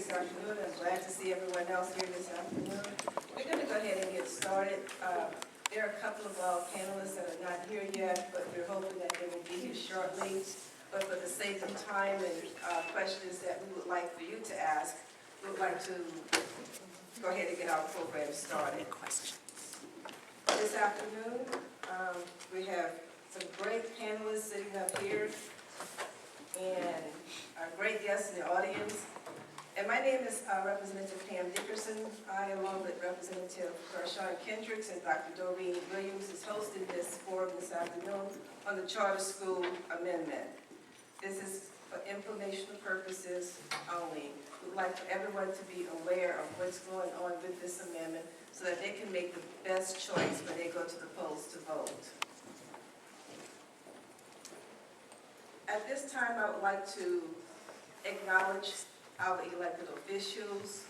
this afternoon. I'm glad to see everyone else here this afternoon. We're going to go ahead and get started. There are a couple of our panelists that are not here yet, but we're hoping that they will be here shortly. But for the sake of time and questions that we would like for you to ask, we would like to go ahead and get our program started. This afternoon, we have some great panelists sitting up here and our great guests in the audience. And my name is Representative Pam Dickerson. I, along with Representative Darshawn Kendricks and Dr. Doreen Williams, is hosting this forum this afternoon on the Charter School Amendment. This is for informational purposes only. We'd like for everyone to be aware of what's going on with this amendment so that they can make the best choice when they go to the polls to vote. At this time, I would like to acknowledge our elected officials,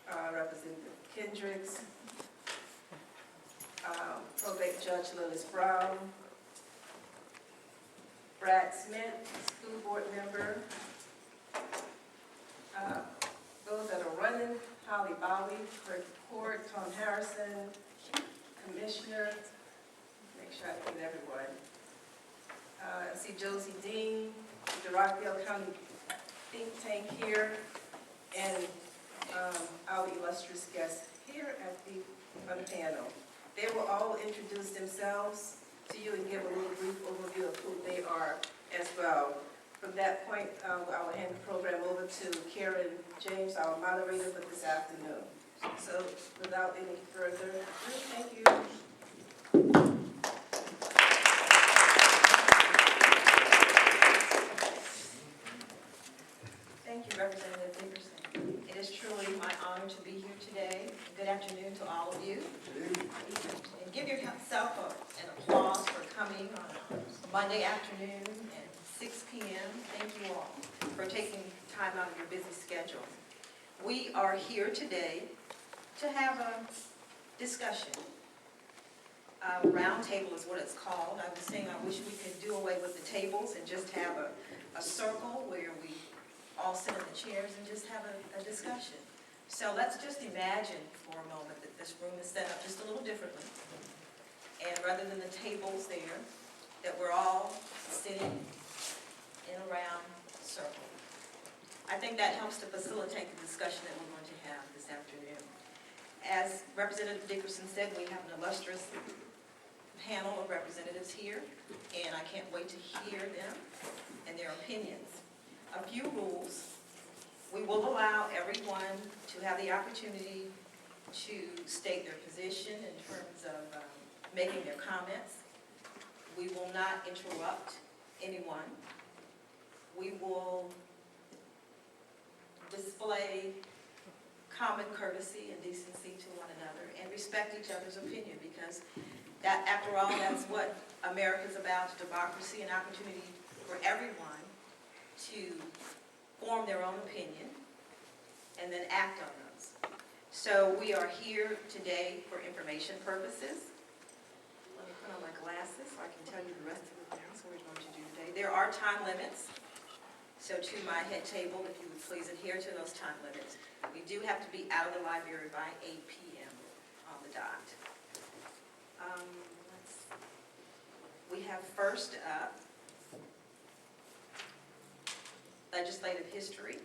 Representative Kendricks, Probate Judge Lillis Brown, Brad Smith, school board member, those that are running, Holly Bowie, Greg Court, Tom Harrison, Commissioner, make sure I get everyone. I see Josie Dean, the Rockdale County think tank here, and our illustrious guests here at on the panel. They will all introduce themselves to you and give a little brief overview of who they are as well. From that point, I will hand the program over to Karen James, our moderator for this afternoon. So without any further ado, thank you. Thank you, Representative Dickerson. It is truly my honor to be here today. Good afternoon to all of you. And give yourself an applause for coming on a Monday afternoon at 6 p.m. Thank you all for taking time out of your busy schedule. We are here today to have a discussion. Round table is what it's called. I was saying I wish we could do away with the tables and just have a circle where we all sit in the chairs and just have a discussion. So let's just imagine for a moment that this room is set up just a little differently. And rather than the tables there, that we're all sitting in a round circle. I think that helps to facilitate the discussion that we're going to have this afternoon. As Representative Dickerson said, we have an illustrious panel of representatives here, and I can't wait to hear them and their opinions. A few rules. We will allow everyone to have the opportunity to state their position in terms of making their comments. We will not interrupt anyone. We will display common courtesy and decency to one another and respect each other's opinion, because that, after all, that's what America's about, democracy and opportunity for everyone to form their own opinion and then act on those. So we are here today for information purposes. Let me put on my glasses so I can tell you the rest of the things we're going to do today. There are time limits. So to my head table, if you would please adhere to those time limits. We do have to be out of the library by 8 p.m. on the dot. We have first up legislative history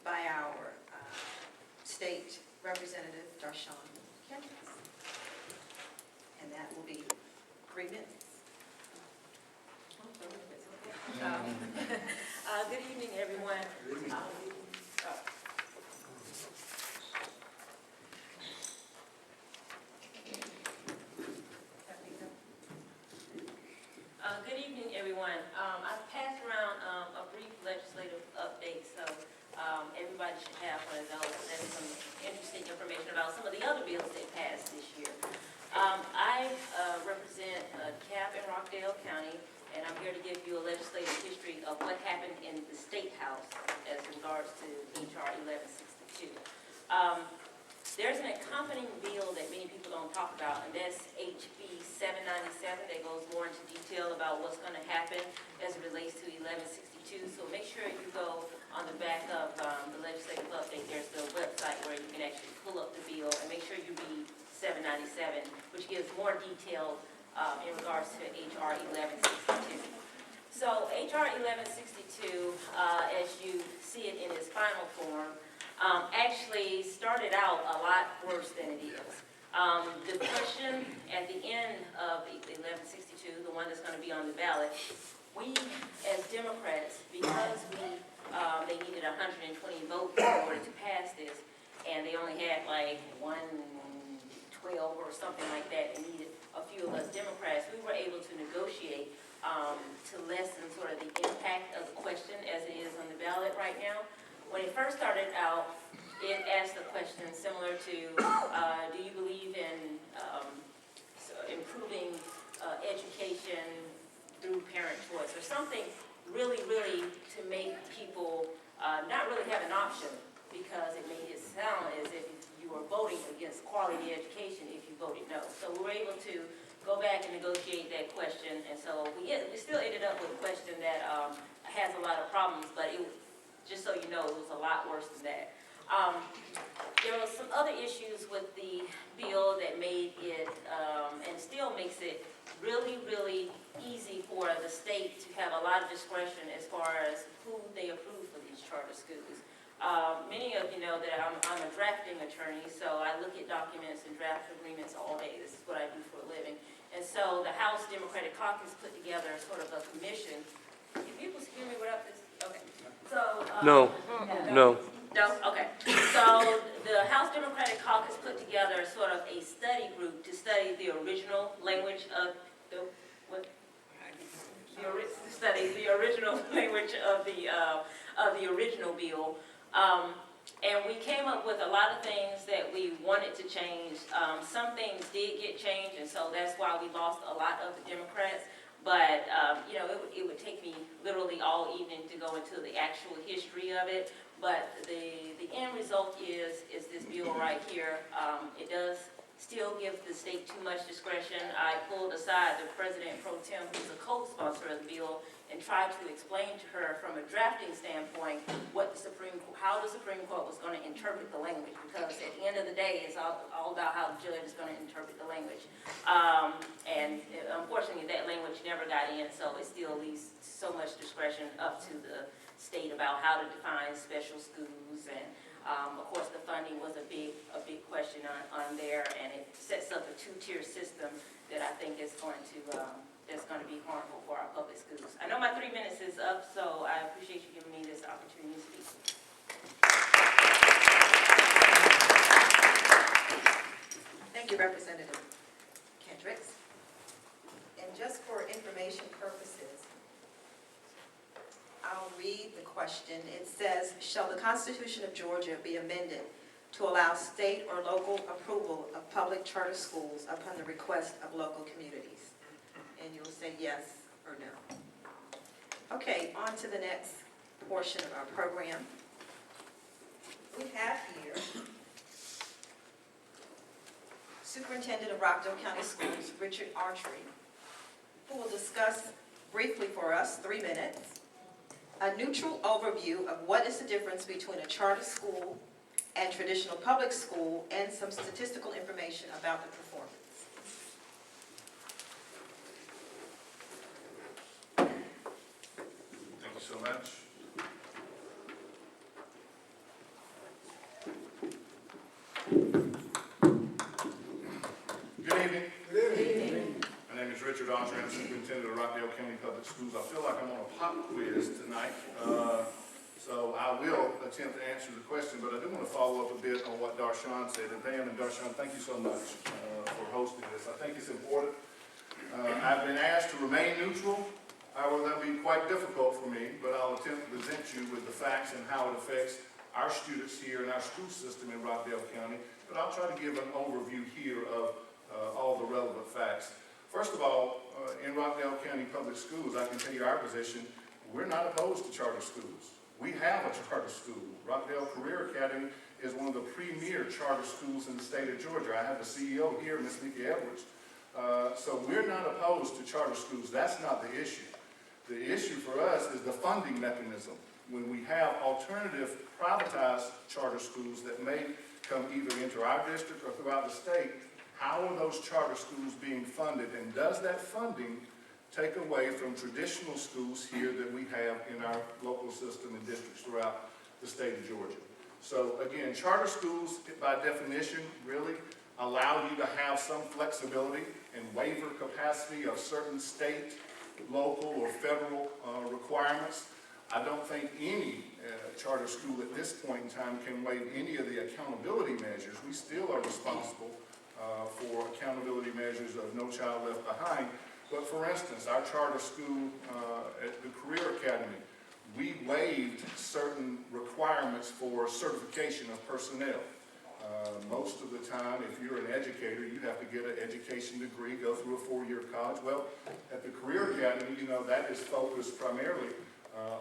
by our state representative, Darshawn Kendricks. And that will be 3 minutes. Good evening, everyone. Good evening, everyone. I've passed around a brief legislative update, so everybody should have one of those. There's some interesting information about some of the other bills that passed this year. I represent CAP in Rockdale County, and I'm here to give you a legislative history of what happened in the State House as regards to H.R. 1162. There's an accompanying bill that many people don't talk about, and that's HB 797 that goes more into detail about what's going to happen as it relates to 1162. So make sure you go on on the back of the legislative update, there's the website where you can actually pull up the bill and make sure you read 797, which gives more detail in regards to HR 1162. So HR 1162, as you see it in its final form, actually started out a lot worse than it is. The question at the end of 1162, the one that's going to be on the ballot, we as Democrats, because they needed 120 votes in order to pass this, and they only had like 112 or something like that, and needed a few of us Democrats, we were able to negotiate to lessen sort of the impact of the question as it is on the ballot right now. When it first started out, it asked a question similar to, do you believe in improving education through parent choice, or something really, really to make people not really have an option, because it made it sound as if you were voting against quality education if you voted no. So we were able to go back and negotiate that question, and so we still ended up with a question that has a lot of problems, but it, just so you know, it was a lot worse than that. There were some other issues with the bill that made it, and still makes it really, really easy for the state to have a lot of discretion as far as who they approve for these charter schools. Many of you know that I'm a drafting attorney, so I look at documents and draft agreements all day. This is what I do for a living. And so the House Democratic Caucus put together sort of a commission. Can people hear me without this? Okay. So No. No? Okay. So the House Democratic Caucus put together sort of a study group to study the original language of the original language of the original bill. And we came up with a lot of things that we wanted to change. Some things did get changed, and so that's why we lost a lot of the Democrats. But, you know, it would take me literally all evening to go into the actual history of it. But the end result is this bill right here. It does still give the state too much discretion. I pulled aside the President Pro Tem, who's a co-sponsor of the bill, and tried to explain to her from a drafting standpoint how the Supreme Court was going to interpret the language, because at the end of the day, it's all about how the judge is going to interpret the language. And unfortunately, that language never got in, so it still leaves so much discretion up to the state about how to define special schools. And of course, the funding was a big question on there, and it sets up a two-tier system that I think is going to that's going to be harmful for our public schools. I know my 3 minutes is up, so I appreciate you giving me this opportunity to speak. Thank you, Representative Kendricks. And just for information purposes, I'll read the question. It says, shall the Constitution of Georgia be amended to allow state or local approval of public charter schools upon the request of local communities? And you'll say yes or no. Okay, on to the next portion of our program. We have here Superintendent of Rockdale County Schools, Richard Archery, who will discuss briefly for us, 3 minutes, a neutral overview of what is the difference between a charter school and traditional public school, and some statistical information about the performance. Thank you so much. Good evening. Good evening. My name is Richard Archer. I'm Superintendent of Rockdale County Public Schools. I feel like I'm on a pop quiz tonight, so I will attempt to answer the question, but I do want to follow up a bit on what Darshan said. And Pam and Darshan, thank you so much for hosting this. I think it's important. I've been asked to remain neutral. However, that'll be quite difficult for me, but I'll attempt to present you with the facts and how it affects our students here in our school system in Rockdale County. But I'll try to give an overview here of all the relevant facts. First of all, in Rockdale County Public Schools, I can tell you our position, we're not opposed to charter schools. We have a charter school. Rockdale Career Academy is one of the premier charter schools in the state of Georgia. I have the CEO here, Ms. Nikki Edwards. So we're not opposed to charter schools. That's not the issue. The issue for us is the funding mechanism. when we have alternative privatized charter schools that may come either into our district or throughout the state, how are those charter schools being funded? And does that funding take away from traditional schools here that we have in our local system and districts throughout the state of Georgia? So again, charter schools, by definition, really allow you to have some flexibility and waiver capacity of certain state, local, or federal requirements. I don't think any charter school at this point in time can waive any of the accountability measures. We still are responsible for accountability measures of No Child Left Behind. But for instance, our charter school at the Career Academy, we waived certain requirements for certification of personnel. Most of the time, if you're an educator, you have to get an education degree, go through a 4-year college. Well, at the Career Academy, you know, that is focused primarily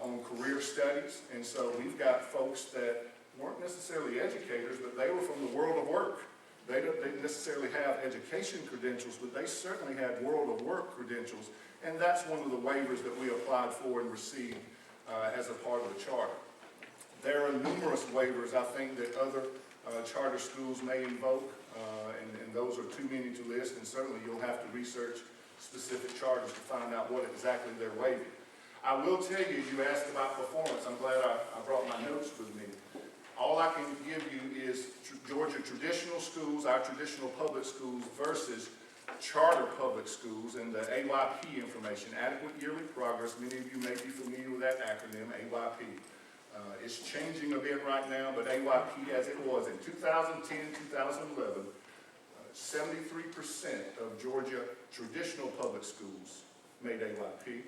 on career studies. And so we've got folks that weren't necessarily educators, but they were from the world of work. They didn't necessarily have education credentials, but they certainly had world of work credentials. And that's one of the waivers that we applied for and received as a part of the charter. There are numerous waivers, I think, that other charter schools may invoke, and those are too many to list, and certainly you'll have to research specific charters to find out what exactly they're waiving. I will tell you, you asked about performance. I'm glad I brought my notes with me. All I can give you is Georgia traditional schools, our traditional public schools versus charter public schools, and the AYP information, adequate yearly progress. Many of you may be familiar with that acronym, AYP. It's changing a bit right now, but AYP as it was in 2010, 2011, 73% of Georgia traditional public schools made AYP.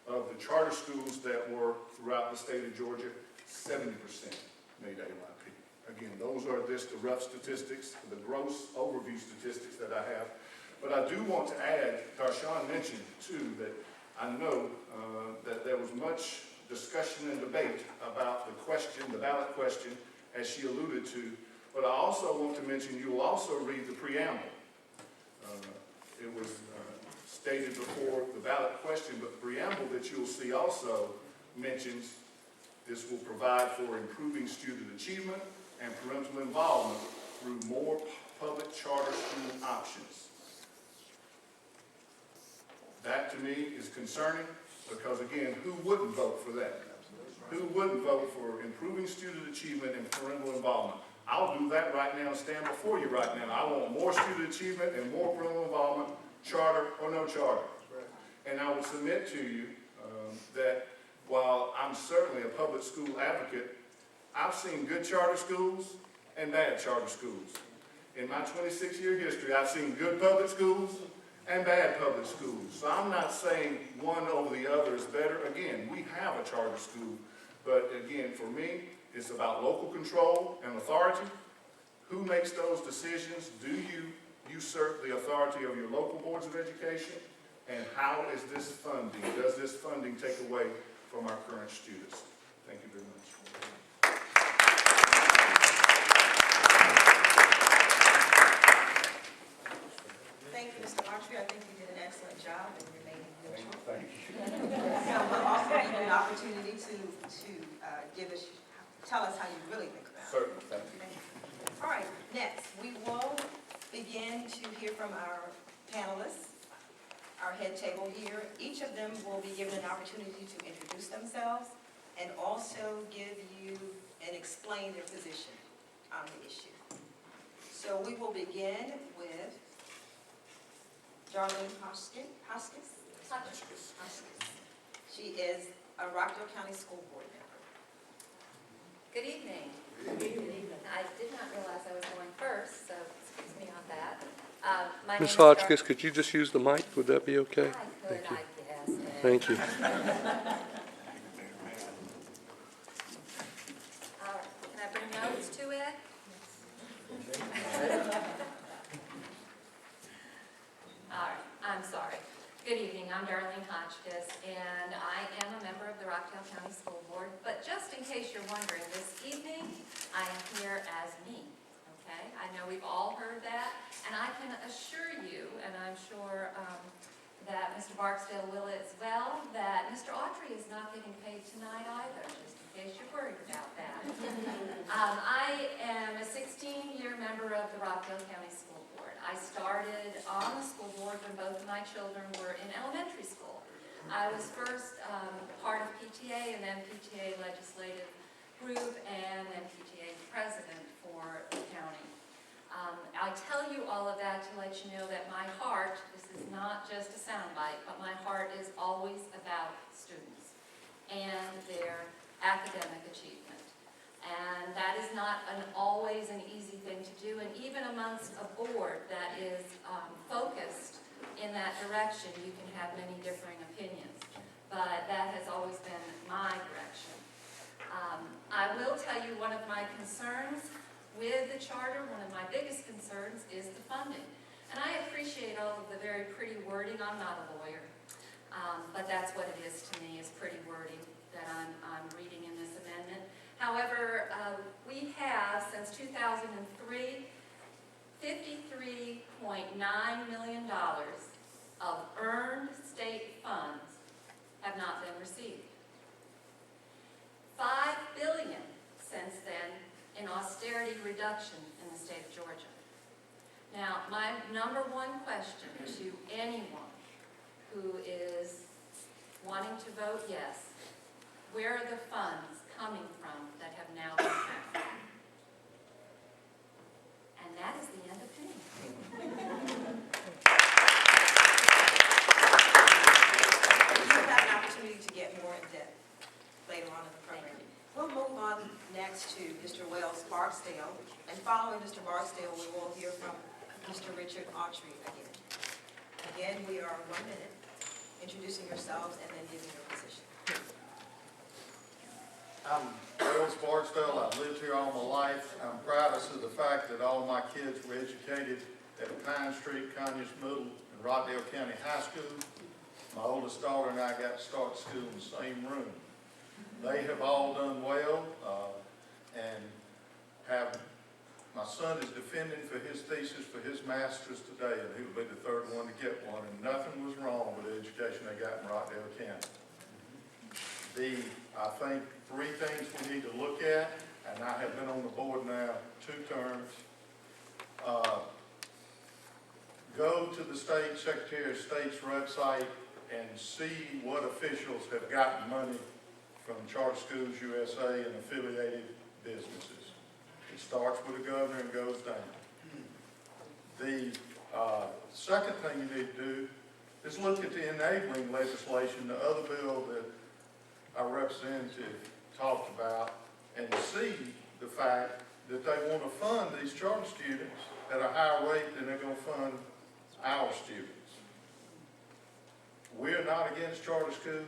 Of the charter schools that were throughout the state of Georgia, 70% made AYP. Again, those are just the rough statistics, the gross overview statistics that I have. But I do want to add, Darshawn mentioned too, that I know that there was much discussion and debate about the question, the ballot question, as she alluded to. But I also want to mention, you will also read the preamble. It was stated before the ballot question, but the preamble that you'll see also mentions this will provide for improving student achievement and parental involvement through more public charter school options. That to me is concerning because, again, who wouldn't vote for that? Who wouldn't vote for improving student achievement and parental involvement? I'll do that right now and stand before you right now. I want more student achievement and more parental involvement, charter or no charter. And I would submit to you that while I'm certainly a public school advocate, I've seen good charter schools and bad charter schools. In my 26-year history, I've seen good public schools and bad public schools. So I'm not saying one over the other is better. Again, we have a charter school, but again, for me, it's about local control and authority. Who makes those decisions? Do you usurp the authority of your local boards of education? And how is this funding? Does this funding take away from our current students? Thank you very much. Thank you, Mr. Autry. I think you did an excellent job in remaining neutral. Thank you. So we'll also give you an opportunity to tell us how you really think about it. Certainly, thank you. All right, next, we will begin to hear from our panelists, our head table here. Each of them will be given an opportunity to introduce themselves and also give you and explain their position on the issue. So we will begin with Darlene Hoskins. She is a Rockdale County School Board member. Good evening. Good evening. I did not realize I was going first, so excuse me on that. My name Ms. is Hotchkiss, could you just use the mic? Would that be okay? I could, Thank you. I guess. Thank you. All right. Can I bring notes to it? All right. I'm sorry. Good evening. I'm Darlene Hotchkiss, and I am a member of the Rockdale County School Board. But just in case you're wondering, this evening I am here as me. Okay? I know we've all heard that, and I can assure you, and I'm sure that Mr. Barksdale will as well, that Mr. Autry is not getting paid tonight either. Just case you're worried about that. I am a 16-year member of the Rockdale County School Board. I started on the school board when both of my children were in elementary school. I was first part of PTA and then PTA legislative group and then PTA president for the county. I tell you all of that to let you know that my heart, this is not just a soundbite, but my heart is always about students and their academic achievement. And that is not always an easy thing to do, and even amongst a board that is focused in that direction, you can have many differing opinions. But that has always been my direction. I will tell you one of my concerns with the charter, one of my biggest concerns is the funding. And I appreciate all of the very pretty wording. I'm not a lawyer, but that's what it is to me, is pretty wording that I'm reading in this amendment. However, we have, since 2003, $53.9 million of earned state funds have not been received. $5 billion since then in austerity reduction in the state of Georgia. Now, my number one question to anyone who is wanting to vote yes, where are the funds coming from that have now been found? And that is the end of me. You'll have an opportunity to get more in depth later on in the program. We'll move on next to Mr. Wells Barksdale, and following Mr. Barksdale, we will hear from Mr. Richard Autry again. Again, we are 1 minute, introducing yourselves and then giving your position. I'm Wells Barksdale. I've lived here all my life. I'm proudest of the fact that all my kids were educated at Pine Street, Conyers Middle, and Rockdale County High School. My oldest daughter and I got to start school in the same room. They have all done well, and my son is defending for his thesis for his master's today, and he will be the third one to get one, and nothing was wrong with the education they got in Rockdale County. I think 3 things we need to look at, and I have been on the board now 2 terms. Go to the state Secretary of State's website and see what officials have gotten money from Charter Schools USA and affiliated businesses. It starts with the governor and goes down. The second thing you need to do is look at the enabling legislation, the other bill that our representative talked about, and see the fact that they want to fund these charter students at a higher rate than they're going to fund our students. We're not against charter schools.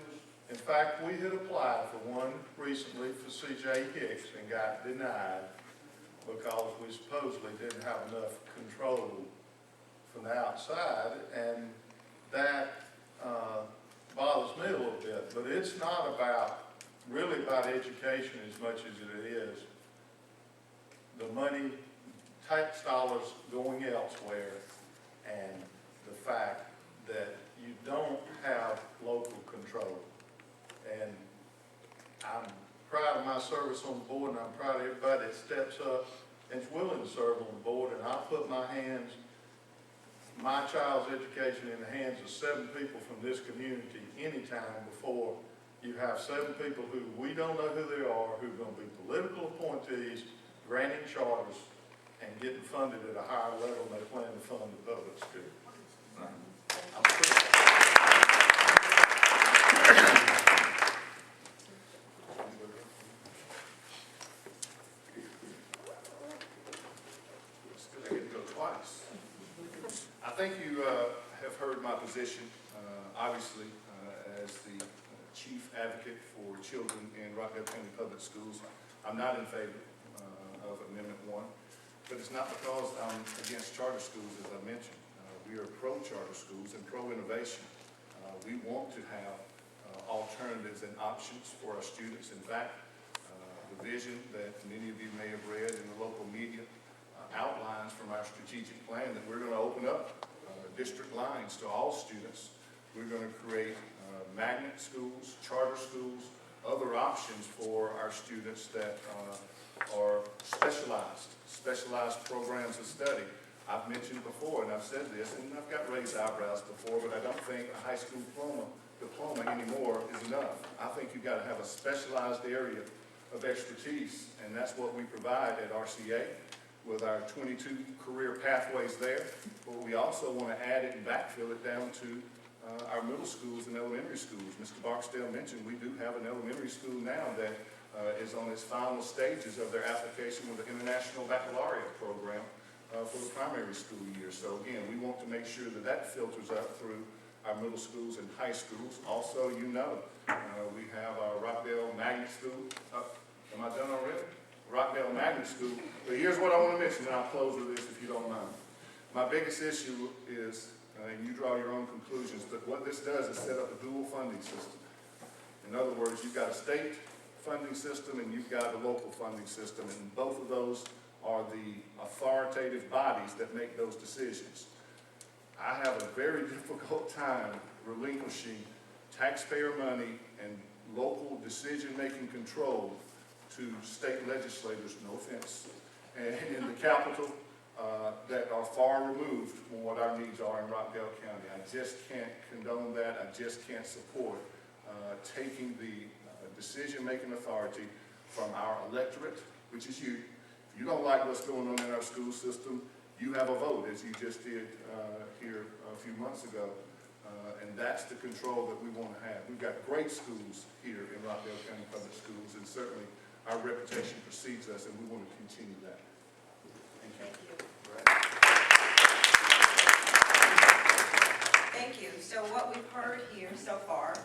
In fact, we had applied for one recently for C.J. Hicks and got denied because we supposedly didn't have enough control from the outside, and that bothers me a little bit. But it's not really about education as much as it is the money, tax dollars going elsewhere, and the fact that you don't have local control. And I'm proud of my service on the board, and I'm proud of everybody that steps up and is willing to serve on the board. And I put my child's education in the hands of 7 people from this community anytime before you have 7 people who we don't know who they are, who are going to be political appointees, granting charters, and getting funded at a higher level than they plan to fund the public school. I'm pretty I get to go twice. I think you have heard my position, obviously, as the chief advocate for children in Rockdale County Public Schools. I'm not in favor of Amendment 1, but it's not because I'm against charter schools, as I mentioned. We are pro-charter schools and pro-innovation. We want to have alternatives and options for our students. In fact, the vision that many of you may have read in the local media outlines from our strategic plan that we're going to open up district lines to all students. We're going to create magnet schools, charter schools, other options for our students that are specialized programs of study. I've mentioned before, and I've said this, and I've got raised eyebrows before, but I don't think a high school diploma anymore is enough. I think you've got to have a specialized area of expertise, and that's what we provide at RCA with our 22 career pathways there. But we also want to add it and backfill it down to our middle schools and elementary schools. Mr. Barksdale mentioned we do have an elementary school now that is on its final stages of their application with the International Baccalaureate program for the primary school year. So again, we want to make sure that that filters up through our middle schools and high schools. Also, we have our Rockdale Magnet School. Am I done already? Rockdale Magnet School. But here's what I want to mention, and I'll close with this if you don't mind. My biggest issue is, and you draw your own conclusions, but what this does is set up a dual funding system. In other words, you've got a state funding system and you've got a local funding system, and both of those are the authoritative bodies that make those decisions. I have a very difficult time relinquishing taxpayer money and local decision-making control to state legislators, no offense, and in the capital that are far removed from what our needs are in Rockdale County. I just can't condone that. I just can't support taking the decision-making authority from our electorate, which is you. If you don't like what's going on in our school system, you have a vote, as you just did here a few months ago, and that's the control that we want to have. We've got great schools here in Rockdale County Public Schools, and certainly our reputation precedes us, and we want to continue that. Thank you. Thank you. So what we've heard here so far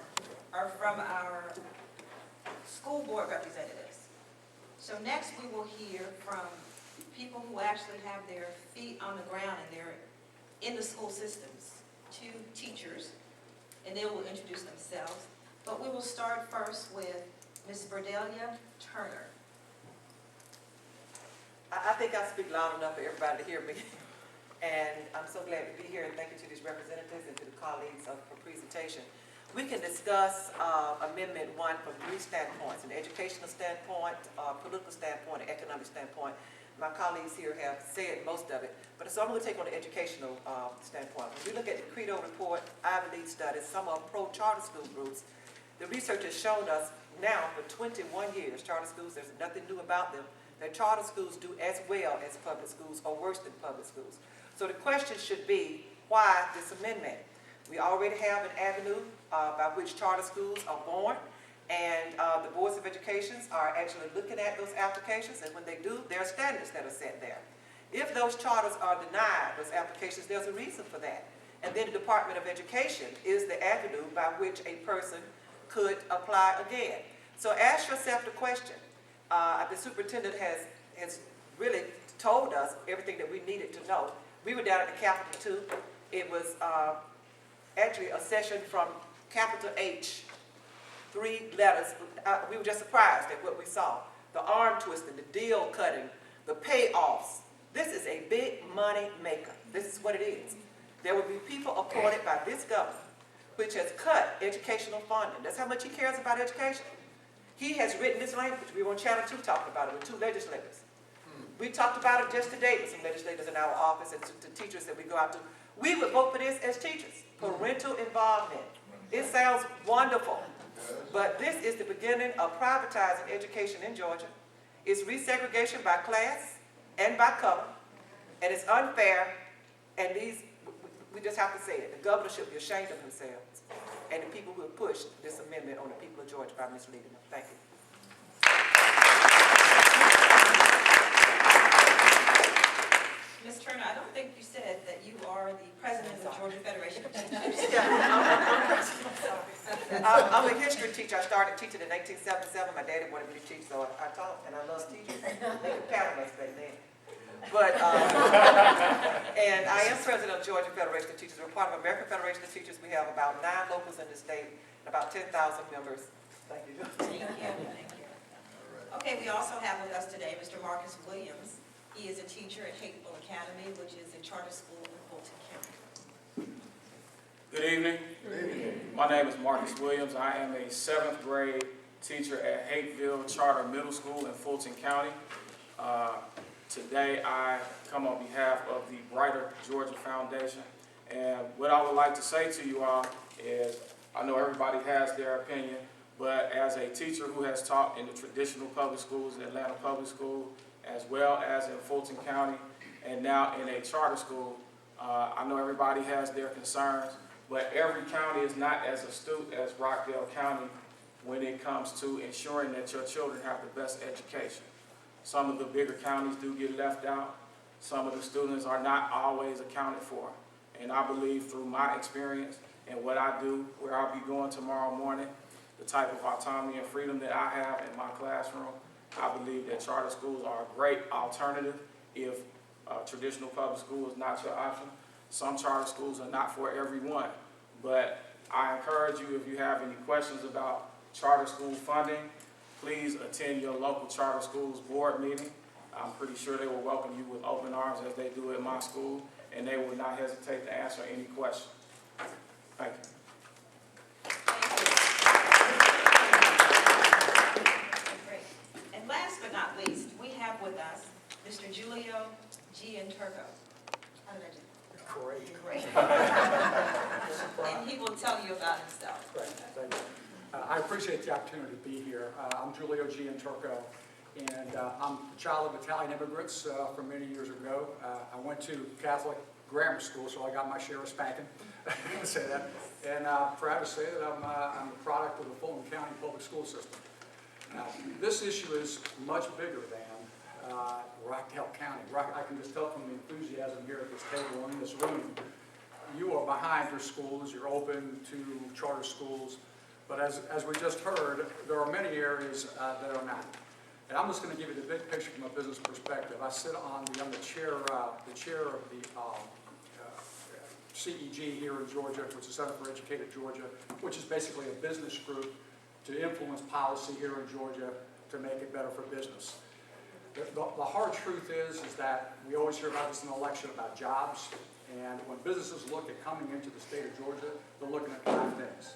are from our school board representatives. So next we will hear from people who actually have their feet on the ground and they're in the school systems, 2 teachers, and they will introduce themselves. But we will start first with Ms. Berdelia Turner. I think I speak loud enough for everybody to hear me. And I'm so glad to be here, and thank you to these representatives and to the colleagues for presentation. We can discuss Amendment 1 from 3 standpoints: an educational standpoint, political standpoint, and economic standpoint. My colleagues here have said most of it, but so I'm going to take on the educational standpoint. When we look at the Credo report, Ivy League studies, some are pro-charter school groups. The research has shown us now for 21 years, charter schools, there's nothing new about them, that charter schools do as well as public schools or worse than public schools. So the question should be, why this amendment? We already have an avenue by which charter schools are born, and the boards of education are actually looking at those applications, and when they do, there are standards that are set there. If those charters are denied, those applications, there's a reason for that. And then the Department of Education is the avenue by which a person could apply again. So ask yourself the question. The superintendent has really told us everything that we needed to know. We were down at the Capitol too. It was actually a session from capital H, 3 letters. We were just surprised at what we saw. The arm twisting, the deal cutting, the payoffs. This is a big money maker. This is what it is. There will be people appointed by this governor which has cut educational funding. That's how much he cares about education. He has written this language. We were on Channel 2 talking about it with 2 legislators. We talked about it just today with some legislators in our office and to teachers that we go out to. We would vote for this as teachers. Parental involvement. It sounds wonderful. But this is the beginning of privatizing education in Georgia. It's resegregation by class and by color. And it's unfair. And we just have to say it. The governor should be ashamed of themselves and the people who have pushed this amendment on the people of Georgia by misleading them. Thank you. Ms. Turner, I don't think you said that you are the president of the Georgia Federation of Teachers. I'm a history teacher. I started teaching in 1977. My daddy wanted me to teach, so I taught, and I love teachers. They could paddle us back then. But, and I am president of Georgia Federation of Teachers. We're part of American Federation of Teachers. We have about 9 locals in the state and about 10,000 members. Thank you. Thank you. Thank you. Okay, we also have with us today Mr. Marcus Williams. He is a teacher at Hateville Academy, which is a charter school in Fulton County. Good evening. My name is Marcus Williams. I am a 7th grade teacher at Hapeville Charter Middle School in Fulton County. Today I come on behalf of the Brighter Georgia Foundation. And what I would like to say to you all is, I know everybody has their opinion, but as a teacher who has taught in the traditional public schools, the Atlanta Public School, as well as in Fulton County, and now in a charter school, I know everybody has their concerns, but every county is not as astute as Rockdale County when it comes to ensuring that your children have the best education. Some of the bigger counties do get left out. Some of the students are not always accounted for. And I believe through my experience and what I do, where I'll be going tomorrow morning, the type of autonomy and freedom that I have in my classroom, I believe that charter schools are a great alternative if traditional public school is not your option. Some charter schools are not for everyone, but I encourage you, if you have any questions about charter school funding, please attend your local charter schools board meeting. I'm pretty sure they will welcome you with open arms as they do at my school, and they will not hesitate to answer any questions. Thank you. Great. And last but not least, we have with us Mr. Julio Gianturco. How did I do? Great. Great. And he will tell you about himself. Great, thank you. I appreciate the opportunity to be here. I'm Julio Gianturco, and I'm a child of Italian immigrants from many years ago. I went to Catholic grammar school, so I got my share of spanking. I say that. And I'm proud to say that I'm a product of the Fulton County public school system. Now, this issue is much bigger than Rockdale County. I can just tell from the enthusiasm here at this table and in this room, you are behind your schools, you're open to charter schools, but as we just heard, there are many areas that are not. And I'm just going to give you the big picture from a business perspective. I sit on I'm the chair of the CEG here in Georgia, which is Center for Educated Georgia, which is basically a business group to influence policy here in Georgia to make it better for business. The hard truth is that we always hear about this in the election about jobs, and when businesses look at coming into the state of Georgia, they're looking at 5 things.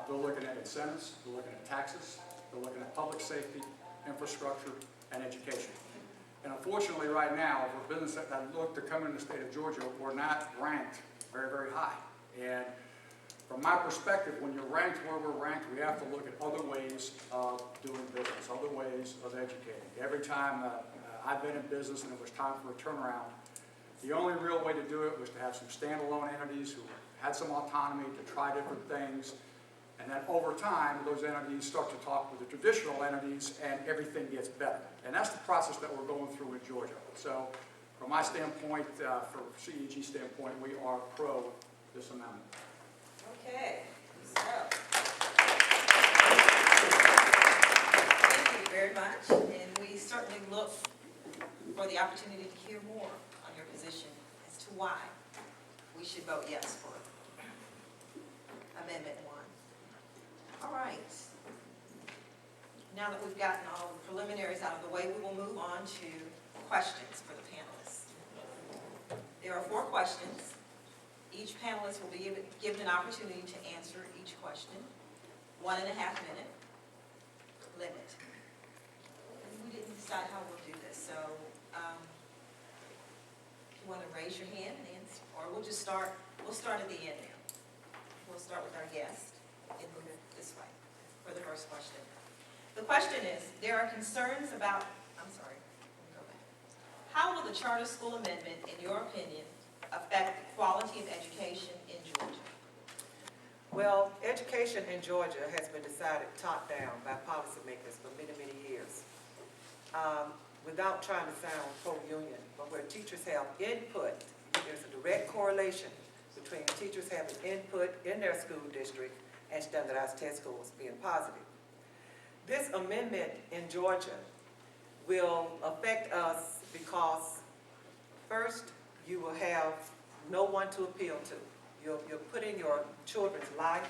They're looking at incentives, they're looking at taxes, they're looking at public safety, infrastructure, and education. And unfortunately right now, for businesses that look to come into the state of Georgia, we're not ranked very, very high. And from my perspective, when you're ranked where we're ranked, we have to look at other ways of doing business, other ways of educating. Every time I've been in business and it was time for a turnaround, the only real way to do it was to have some standalone entities who had some autonomy to try different things. And then over time, those entities start to talk with the traditional entities and everything gets better. And that's the process that we're going through in Georgia. So from my standpoint, from CEG standpoint, we are pro this amendment. Okay, so thank you very much, and we certainly look for the opportunity to hear more on your position as to why we should vote yes for Amendment 1. All right. Now that we've gotten all the preliminaries out of the way, we will move on to questions for the panelists. There are 4 questions. Each panelist will be given an opportunity to answer each question. 1.5 minute limit. And we didn't decide how we'll do this, so if you want to raise your hand and answer, or we'll start at the end now. We'll start with our guest and move it this way for the first question. The question is, there are concerns about, I'm sorry, let me go back. How will the charter school amendment, in your opinion, affect the quality of education in Georgia? Well, education in Georgia has been decided top-down by policymakers for many, many years. Without trying to sound pro-union, but where teachers have input, there's a direct correlation between teachers having input in their school district and standardized test scores being positive. This amendment in Georgia will affect us because, first, you will have no one to appeal to. You're putting your children's life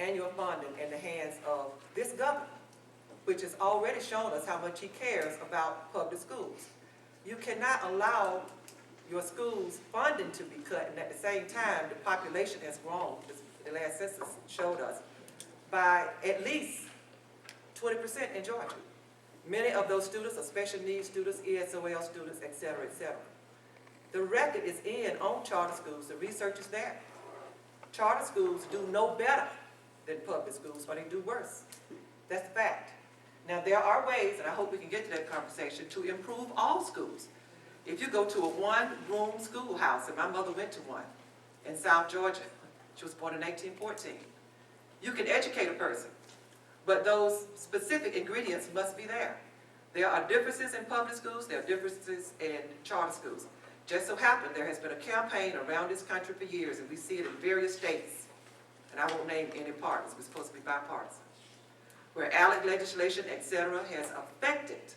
and your funding in the hands of this governor, which has already shown us how much he cares about public schools. You cannot allow your school's funding to be cut, and at the same time, the population has grown, the last census showed us, by at least 20% in Georgia. Many of those students are special needs students, ESOL students, et cetera, et cetera. The record is in on charter schools. The research is there. Charter schools do no better than public schools, or they do worse. That's the fact. Now, there are ways, and I hope we can get to that conversation, to improve all schools. If you go to a one-room schoolhouse, and my mother went to one in South Georgia, she was born in 1914, you can educate a person, but those specific ingredients must be there. There are differences in public schools, there are differences in charter schools. Just so happened, there has been a campaign around this country for years, and we see it in various states, and I won't name any parties, we're supposed to be bipartisan, where ALEC legislation, et cetera, has affected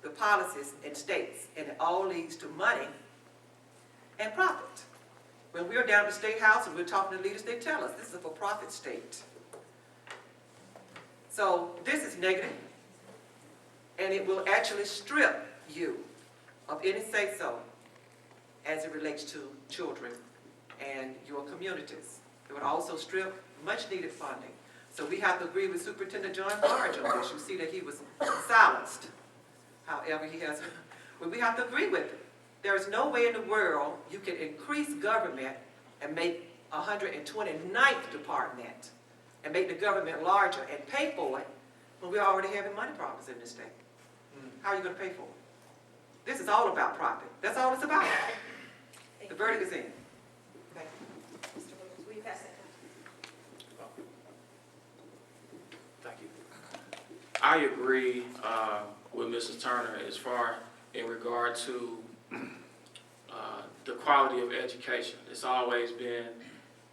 the policies in states, and it all leads to money and profit. When we're down at the State House and we're talking to leaders, they tell us this is a for-profit state. So this is negative, and it will actually strip you of any say-so as it relates to children and your communities. It would also strip much-needed funding. So we have to agree with Superintendent John Barge on this. You see that he was silenced. However, he has, well, we have to agree with it. There is no way in the world you can increase government and make 129th department and make the government larger and pay for it when we're already having money problems in this state. How are you going to pay for it? This is all about profit. That's all it's about. The verdict is in. Thank you. Mr. Williams, will you pass that? Thank you. I agree with Mrs. Turner as far in regard to the quality of education. It's always been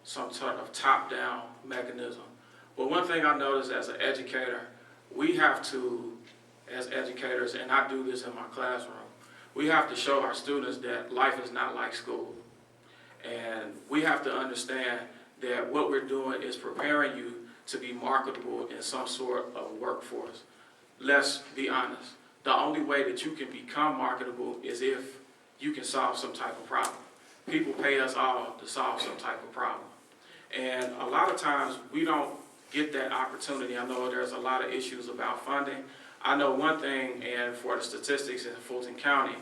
some sort of top-down mechanism. But one thing I noticed as an educator, we have to, as educators, and I do this in my classroom, we have to show our students that life is not like school. And we have to understand that what we're doing is preparing you to be marketable in some sort of workforce. Let's be honest. The only way that you can become marketable is if you can solve some type of problem. People pay us all to solve some type of problem. And a lot of times we don't get that opportunity. I know there's a lot of issues about funding. I know one thing, and for the statistics in Fulton County,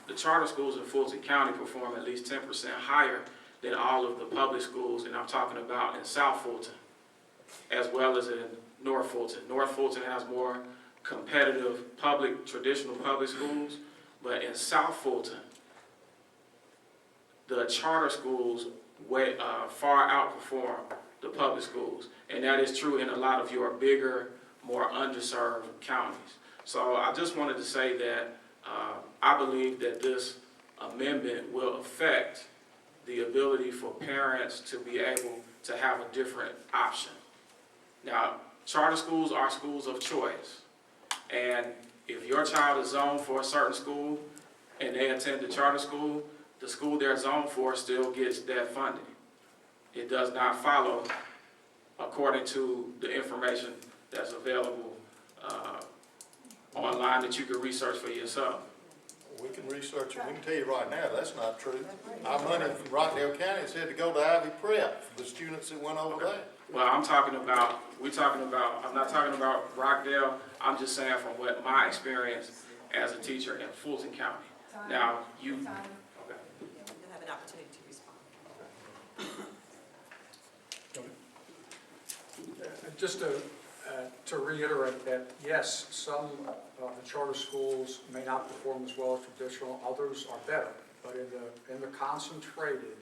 the charter schools in Fulton County perform at least 10% higher than all of the public schools, and I'm talking about in South Fulton, as well as in North Fulton. North Fulton has more competitive traditional public schools, but in South Fulton, the charter schools far outperform the public schools. And that is true in a lot of your bigger, more underserved counties. So I just wanted to say that I believe that this amendment will affect the ability for parents to be able to have a different option. Now, charter schools are schools of choice. And if your child is zoned for a certain school and they attend the charter school, the school they're zoned for still gets that funding. It does not follow according to the information that's available online that you can research for yourself. We can research it. We can tell you right now, that's not true. Our money from Rockdale County is had to go to Ivy Prep for the students that went over there. Well, I'm not talking about Rockdale. I'm just saying from what my experience as a teacher in Fulton County. Now, you, okay. You'll have an opportunity to respond. Just to reiterate that, yes, some of the charter schools may not perform as well as traditional, others are better. But in the concentrated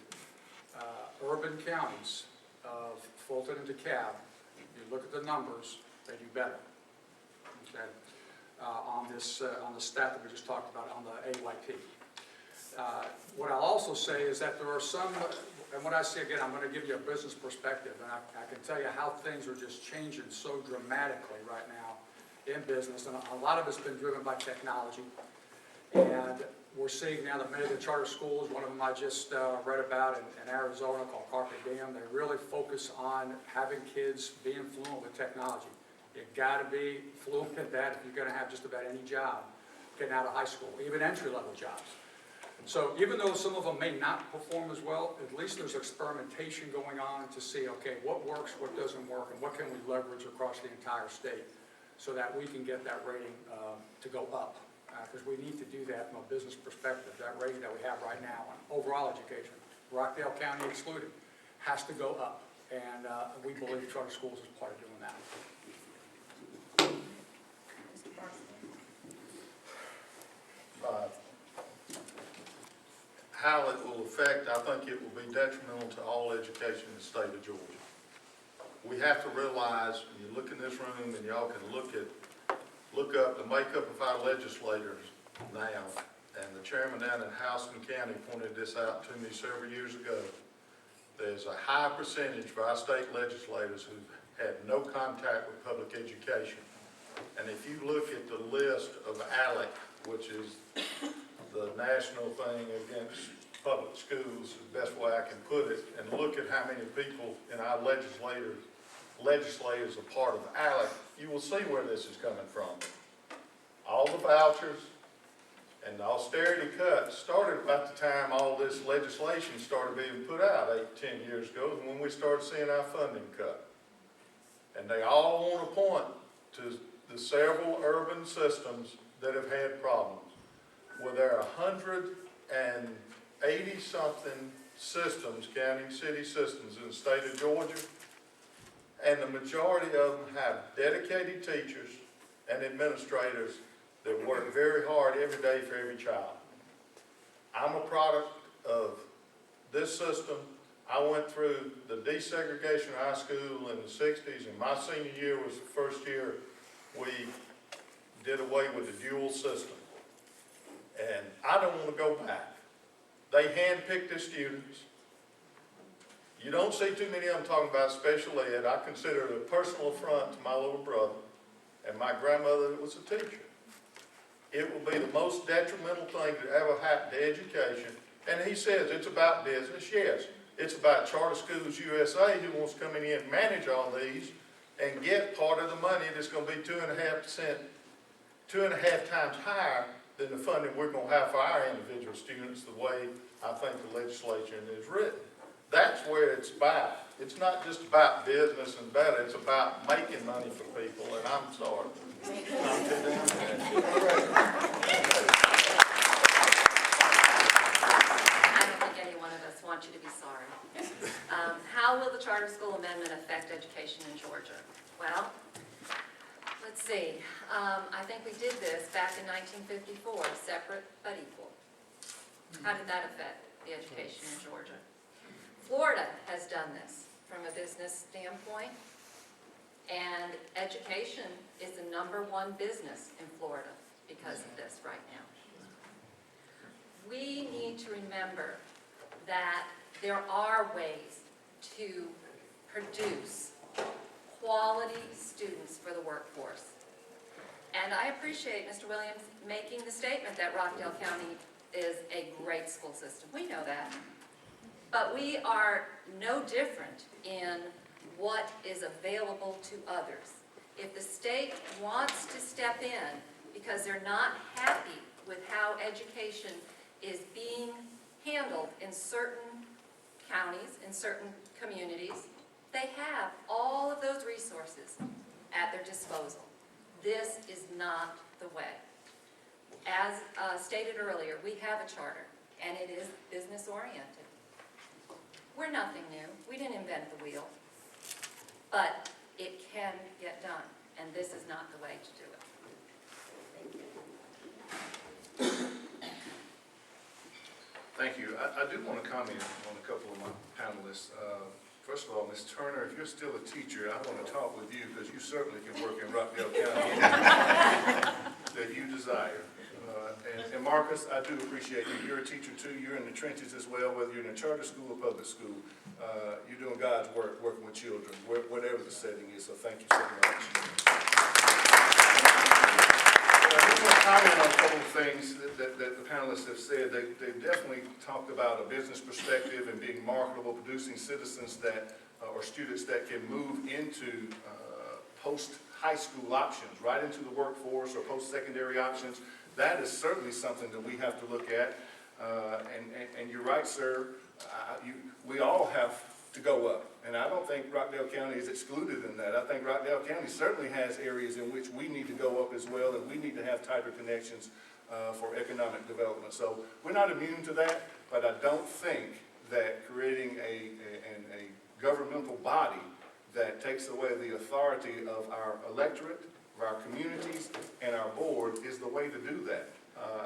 urban counties of Fulton and DeKalb, you look at the numbers, they do better. Okay, on the stat that we just talked about on the AYP. What I'll also say is that there are some, and when I say again, I'm going to give you a business perspective, and I can tell you how things are just changing so dramatically right now in business, and a lot of it's been driven by technology. And we're seeing now that many of the charter schools, one of them I just read about in Arizona called Carpe Diem, they really focus on having kids being fluent with technology. You've got to be fluent at that if you're going to have just about any job getting out of high school, even entry-level jobs. So even though some of them may not perform as well, at least there's experimentation going on to see, okay, what works, what doesn't work, and what can we leverage across the entire state so that we can get that rating to go up. Because we need to do that from a business perspective. That rating that we have right now on overall education, Rockdale County excluded, has to go up. And we believe charter schools is part of doing that. How it will affect, I think it will be detrimental to all education in the state of Georgia. We have to realize, when you look in this room and y'all can look up the makeup of our legislators now, and the chairman down in Houston County pointed this out to me several years ago. There's a high percentage of our state legislators who had no contact with public education. And if you look at the list of ALEC, which is the national thing against public schools, the best way I can put it, and look at how many people in our legislators are part of ALEC, you will see where this is coming from. All the vouchers and the austerity cuts started about the time all this legislation started being put out 8, 10 years ago, when we started seeing our funding cut. And they all want to point to the several urban systems that have had problems. Well, there are 180-something systems, counting city systems in the state of Georgia, and the majority of them have dedicated teachers and administrators that work very hard every day for every child. I'm a product of this system. I went through the desegregation of high school in the 60s, and my senior year was the first year we did away with the dual system. And I don't want to go back. They handpicked the students. You don't see too many of them talking about special ed. I consider it a personal affront to my little brother and my grandmother that was a teacher. It will be the most detrimental thing that ever happened to education. And he says it's about business. Yes, it's about Charter Schools USA, who wants to come in here and manage all these and get part of the money that's going to be 2.5 times higher than the funding we're going to have for our individual students, the way I think the legislation is written. That's where it's about. It's not just about business and better, it's about making money for people, and I'm sorry. I'm too damn bad. I don't think any one of us wants you to be sorry. How will the charter school amendment affect education in Georgia? Well, let's see. I think we did this back in 1954, separate but equal. How did that affect the education in Georgia? Florida has done this from a business standpoint, and education is the #1 business in Florida because of this right now. We need to remember that there are ways to produce quality students for the workforce. And I appreciate Mr. Williams making the statement that Rockdale County is a great school system. We know that. But we are no different in what is available to others. If the state wants to step in because they're not happy with how education is being handled in certain counties, in certain communities, they have all of those resources at their disposal. This is not the way. As stated earlier, we have a charter, and it is business-oriented. We're nothing new. We didn't invent the wheel. But it can get done, and this is not the way to do it. Thank you. I do want to comment on a couple of my panelists. First of all, Ms. Turner, if you're still a teacher, I want to talk with you because you certainly can work in Rockdale County that you desire. And Marcus, I do appreciate you. You're a teacher too. You're in the trenches as well, whether you're in a charter school or public school. You're doing God's work, working with children, whatever the setting is. So thank you so much. I just want to comment on a couple of things that the panelists have said. They've definitely talked about a business perspective and being marketable, producing citizens that, or students that can move into post-high school options, right into the workforce or post-secondary options. That is certainly something that we have to look at. And you're right, sir, we all have to go up. And I don't think Rockdale County is excluded in that. I think Rockdale County certainly has areas in which we need to go up as well, and we need to have tighter connections for economic development. So we're not immune to that, but I don't think that creating a governmental body that takes away the authority of our electorate, of our communities, and our board is the way to do that.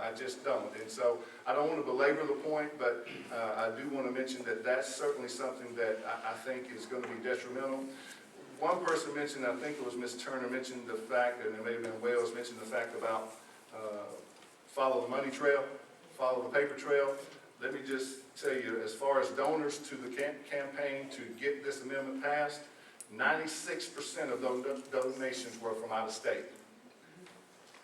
I just don't. And so I don't want to belabor the point, but I do want to mention that that's certainly something that I think is going to be detrimental. One person mentioned, I think it was Ms. Turner, mentioned the fact, and it may have been Wales, mentioned the fact about follow the money trail, follow the paper trail. Let me just tell you, as far as donors to the campaign to get this amendment passed, 96% of those donations were from out of state.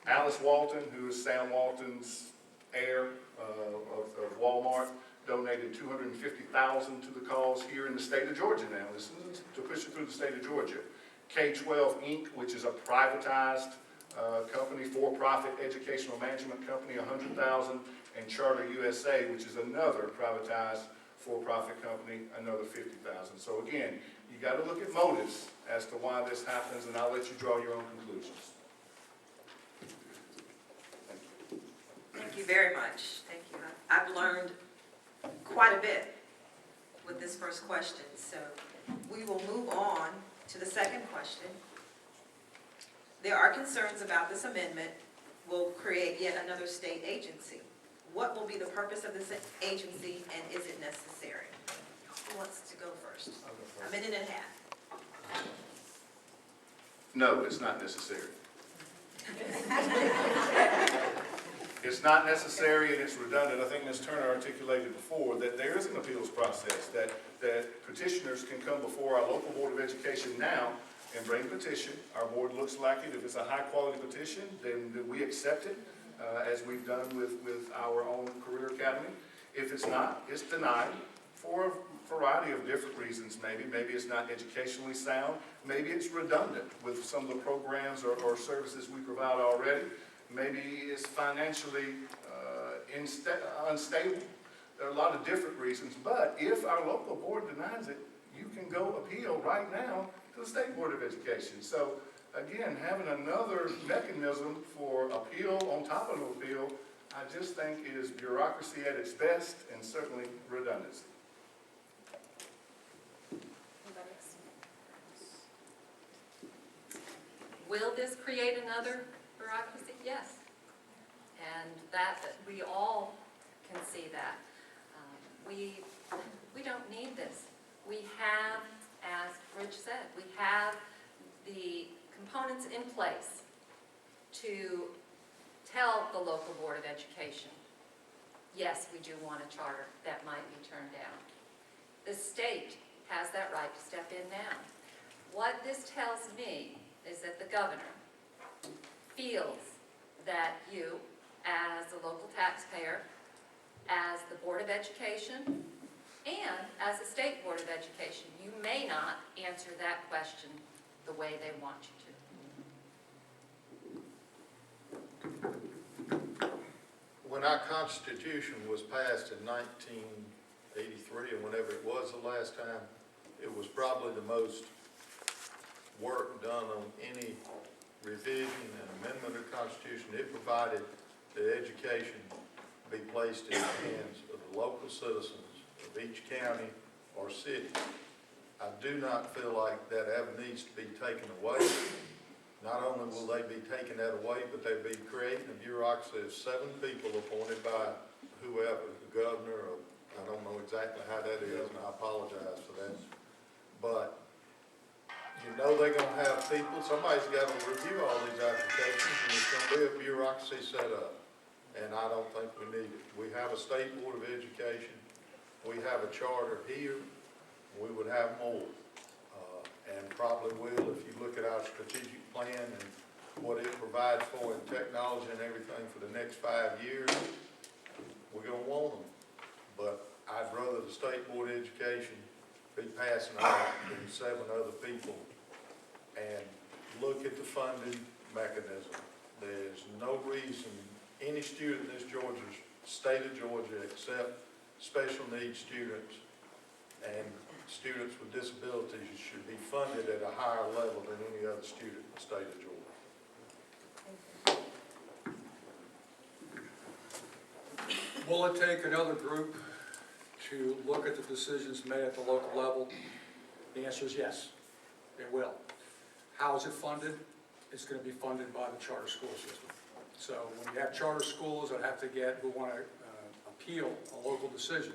Alice Walton, who is Sam Walton's heir of Walmart, donated $250,000 to the cause here in the state of Georgia now. This is to push it through the state of Georgia. K-12 Inc., which is a privatized company, for-profit educational management company, $100,000, and Charter USA, which is another privatized for-profit company, another $50,000. So again, you got to look at motives as to why this happens, and I'll let you draw your own conclusions. Thank you very much. Thank you. I've learned quite a bit with this first question, so we will move on to the second question. There are concerns about this amendment will create yet another state agency. What will be the purpose of this agency, and is it necessary? Who wants to go first? A minute and a half. No, it's not necessary. It's not necessary and it's redundant. I think Ms. Turner articulated before that there is an appeals process, that petitioners can come before our local Board of Education now and bring a petition. Our board looks like it. If it's a high-quality petition, then we accept it, as we've done with our own Career Academy. If it's not, it's denied for a variety of different reasons. Maybe it's not educationally sound. Maybe it's redundant with some of the programs or services we provide already. Maybe it's financially unstable. There are a lot of different reasons, but if our local board denies it, you can go appeal right now to the State Board of Education. So again, having another mechanism for appeal on top of an appeal, I just think is bureaucracy at its best and certainly redundancy. Will this create another bureaucracy? Yes. And that we all can see that. We don't need this. We have, as Rich said, we have the components in place to tell the local Board of Education, yes, we do want a charter that might be turned down. The state has that right to step in now. What this tells me is that the governor feels that you, as a local taxpayer, as the Board of Education, and as a State Board of Education, you may not answer that question the way they want you to. When our Constitution was passed in 1983, or whenever it was the last time, it was probably the most work done on any revision and amendment of the Constitution. It provided that education be placed in the hands of the local citizens of each county or city. I do not feel like that ever needs to be taken away. Not only will they be taking that away, but they'll be creating a bureaucracy of 7 people appointed by whoever, the governor, or I don't know exactly how that is, and I apologize for that. But you know they're going to have people, somebody's got to review all these applications, and there's going to be a bureaucracy set up. And I don't think we need it. We have a State Board of Education. We have a charter here. We would have more. And probably will if you look at our strategic plan and what it provides for in technology and everything for the next 5 years. We're going to want them. But I'd rather the State Board of Education be passing out than 7 other people. And look at the funding mechanism. There's no reason any student in this Georgia state of Georgia accept special needs students, and students with disabilities should be funded at a higher level than any other student in the state of Georgia. Will it take another group to look at the decisions made at the local level? The answer is yes, it will. How is it funded? It's going to be funded by the charter school system. So when you have charter schools that have to who want to appeal a local decision,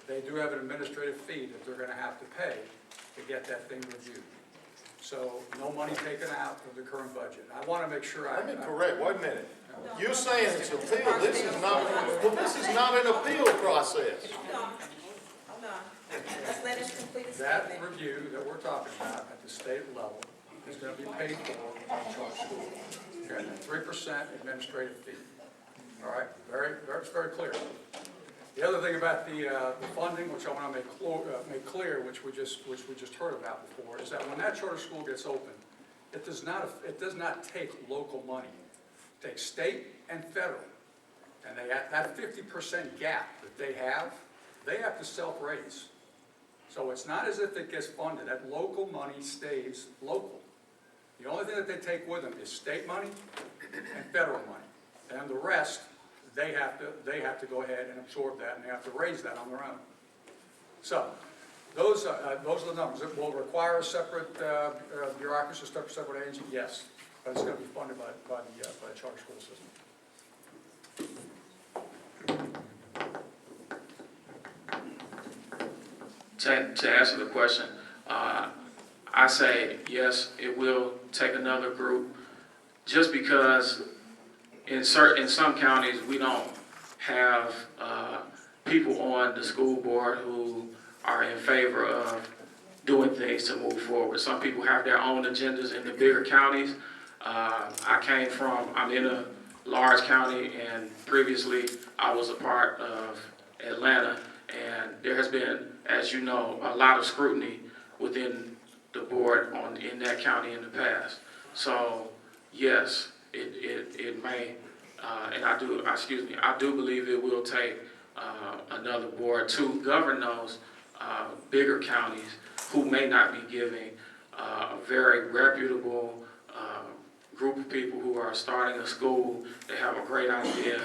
they do have an administrative fee that they're going to have to pay to get that thing reviewed. So no money taken out of the current budget. I want to make sure Let me correct, wait a minute. You're saying it's appeal, this is not an appeal process. Hold on. Let's let him complete his that statement. review that we're talking about at the state level is going to be paid for by the charter school. Okay, 3% administrative fee. All right, it's very clear. The other thing about the funding, which I want to make clear, which we just heard about before, is that when that charter school gets open, it does not take local money. It takes state and federal, and that 50% gap that they have to self-raise. So it's not as if it gets funded. That local money stays local. The only thing that they take with them is state money and federal money, and the rest, they have to go ahead and absorb that, and they have to raise that on their own. So those are the numbers. It will require a separate bureaucracy, a separate agency, yes, but it's going to be funded by the charter school system. To answer the question, I say yes, it will take another group, just because in some counties we don't have people on the school board who are in favor of doing things to move forward. Some people have their own agendas in the bigger counties. I'm in a large county, and previously I was a part of Atlanta, and there has been, as you know, a lot of scrutiny within the board in that county in the past. So yes, it may, and I do believe it will take another board to govern those bigger counties who may not be giving a very reputable group of people who are starting a school that have a great idea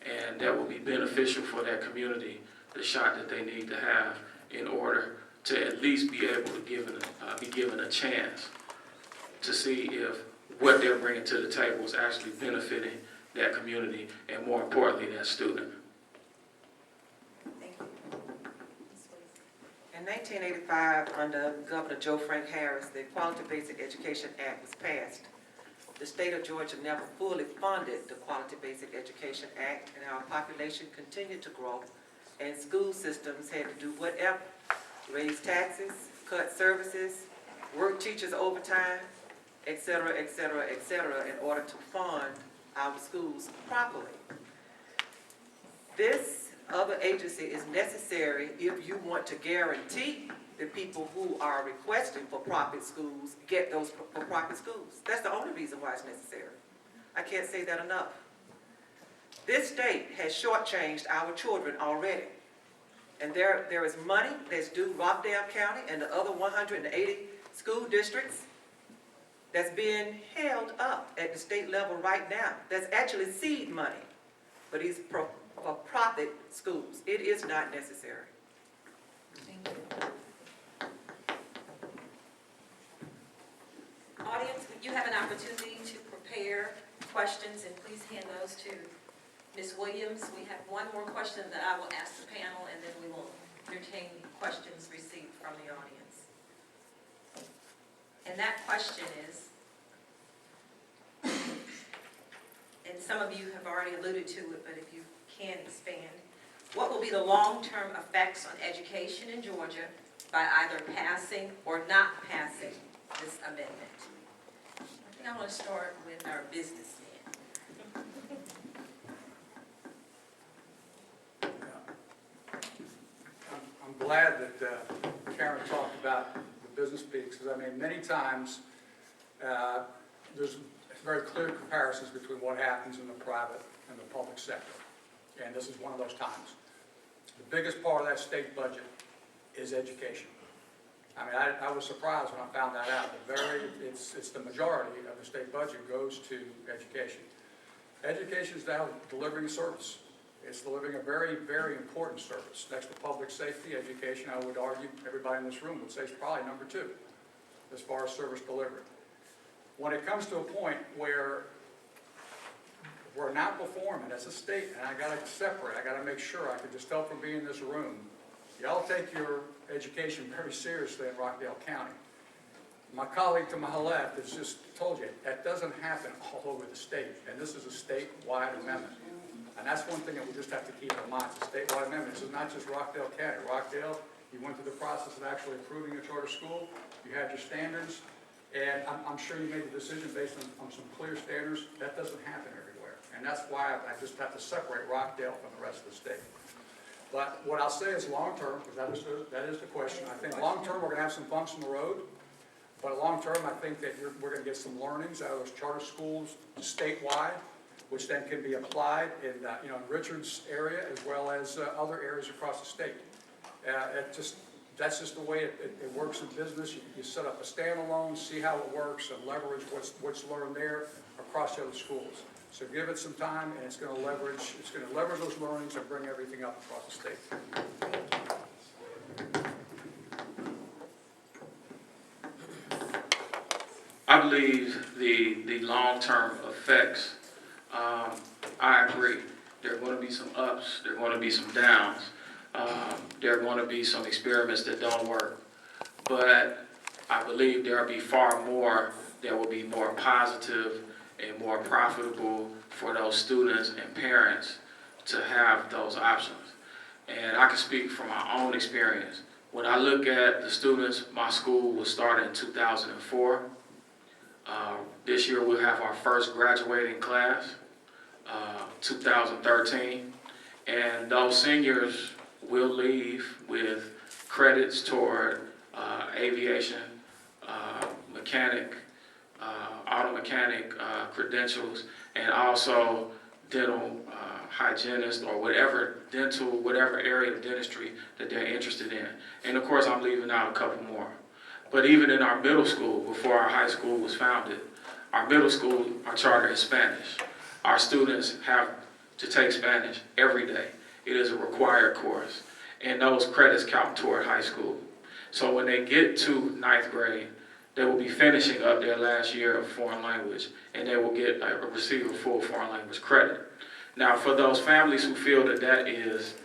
and that will be beneficial for that community the shot that they need to have in order to at least be able to be given a chance to see if what they're bringing to the table is actually benefiting that community and, more importantly, that student. Thank you. In 1985, under Governor Joe Frank Harris, the Quality Basic Education Act was passed. The state of Georgia never fully funded the Quality Basic Education Act, and our population continued to grow, and school systems had to do whatever, raise taxes, cut services, work teachers overtime, et cetera, et cetera, et cetera, in order to fund our schools properly. This other agency is necessary if you want to guarantee the people who are requesting for profit schools get those for profit schools. That's the only reason why it's necessary. I can't say that enough. This state has shortchanged our children already. And there is money that's due Rockdale County and the other 180 school districts that's being held up at the state level right now. That's actually seed money for these for-profit schools. It is not necessary. Thank you. Audience, you have an opportunity to prepare questions, and please hand those to Ms. Williams. We have one more question that I will ask the panel, and then we will entertain questions received from the audience. And that question is, and some of you have already alluded to it, but if you can expand, what will be the long-term effects on education in Georgia by either passing or not passing this amendment? I think I want to start with our businessman. I'm glad that Karen talked about the business piece, because I mean, many times there's very clear comparisons between what happens in the private and the public sector. and this is one of those times. The biggest part of that state budget is education. I mean, I was surprised when I found that out. It's the majority of the state budget goes to education. Education is now delivering a service. It's delivering a very, very important service. Next to public safety, education, I would argue, everybody in this room would say is probably number 2 as far as service delivery. When it comes to a point where we're not performing as a state, and I got to separate, I got to make sure, I can just tell from being in this room, y'all take your education very seriously in Rockdale County. My colleague to my left has just told you, that doesn't happen all over the state, and this is a statewide amendment. And that's one thing that we just have to keep in mind. It's a statewide amendment. This is not just Rockdale County. Rockdale, you went through the process of actually approving a charter school. You had your standards, and I'm sure you made the decision based on some clear standards. That doesn't happen everywhere. And that's why I just have to separate Rockdale from the rest of the state. But what I'll say is long-term, because that is the question. I think long-term, we're going to have some bumps in the road. But long-term, I think that we're going to get some learnings out of those charter schools statewide, which then can be applied in Richard's area as well as other areas across the state. That's just the way it works in business. You set up a standalone, see how it works, and leverage what's learned there across the other schools. So give it some time, and it's going to leverage those learnings and bring everything up across the state. I believe the long-term effects, I agree. There are going to be some ups, there are going to be some downs. There are going to be some experiments that don't work. But I believe there will be far more that will be more positive and more profitable for those students and parents to have those options. And I can speak from my own experience. When I look at the students, my school was started in 2004. This year we'll have our first graduating class, 2013. And those seniors will leave with credits toward aviation, mechanic, auto mechanic credentials, and also dental hygienist or whatever area of dentistry that they're interested in. And of course, I'm leaving out a couple more. But even in our middle school, before our high school was founded, our middle school, our charter is Spanish. Our students have to take Spanish every day. It is a required course, and those credits count toward high school. So when they get to 9th grade, they will be finishing up their last year of foreign language, and they will receive a full foreign language credit. Now, for those families who feel that that is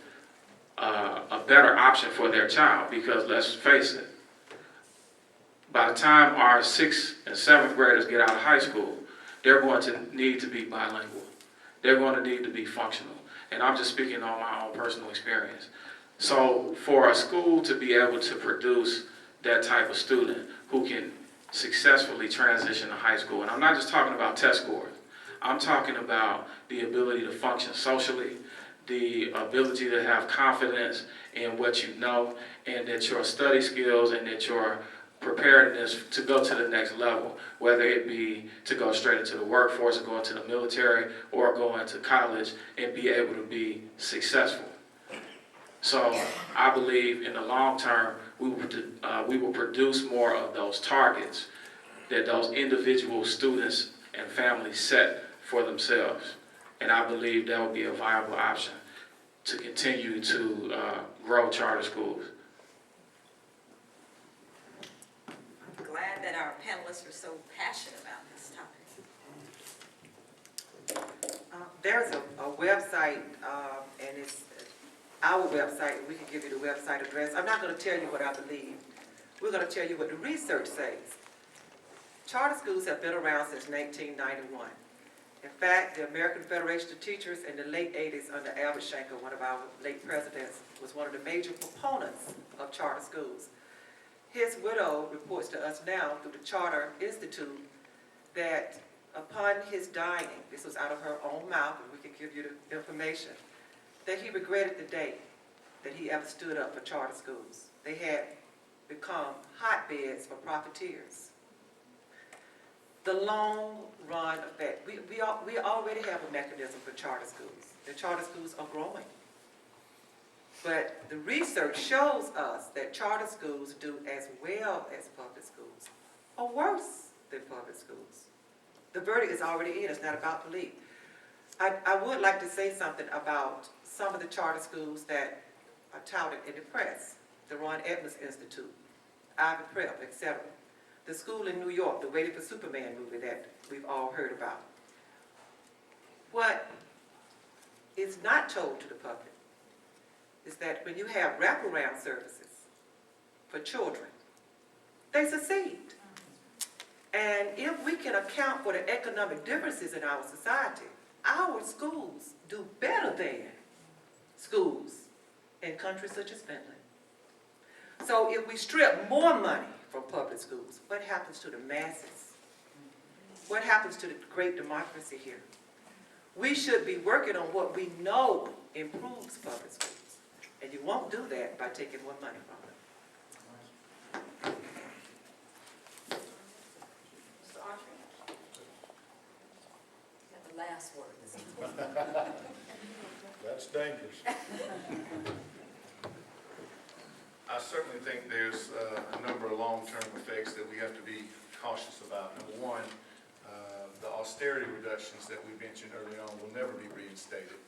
a better option for their child, because let's face it, by the time our 6th and 7th graders get out of high school, they're going to need to be bilingual. They're going to need to be functional. And I'm just speaking on my own personal experience. So for a school to be able to produce that type of student who can successfully transition to high school, and I'm not just talking about test scores, I'm talking about the ability to function socially, the ability to have confidence in what you know, and that your study skills and that your preparedness to go to the next level, whether it be to go straight into the workforce or go into the military or go into college and be able to be successful. So I believe in the long term, we will produce more of those targets that those individual students and families set for themselves. And I believe that will be a viable option to continue to grow charter schools. I'm glad that our panelists are so passionate about this topic. There's a website, and it's our website. We can give you the website address. I'm not going to tell you what I believe. We're going to tell you what the research says. Charter schools have been around since 1991. In fact, the American Federation of Teachers in the late 80s under Albert Shanker, one of our late presidents, was one of the major proponents of charter schools. His widow reports to us now through the Charter Institute that upon his dying, this was out of her own mouth, and we can give you the information, that he regretted the day that he ever stood up for charter schools. They had become hotbeds for profiteers. the long run effect. We already have a mechanism for charter schools. The charter schools are growing. But the research shows us that charter schools do as well as public schools, or worse than public schools. The verdict is already in, it's not about belief. I would like to say something about some of the charter schools that are touted in the press. The Ron Edmonds Institute, Ivy Prep, etc. The school in New York, the Waiting for Superman movie that we've all heard about. What is not told to the public is that when you have wraparound services for children, they succeed. And if we can account for the economic differences in our society, our schools do better than schools in countries such as Finland. So if we strip more money from public schools, what happens to the masses? What happens to the great democracy here? We should be working on what we know improves public schools. And you won't do that by taking more money from them. Mr. Archer? You have the last word. That's dangerous. I certainly think there's a number of long-term effects that we have to be cautious about. Number one, the austerity reductions that we mentioned early on will never be reinstated.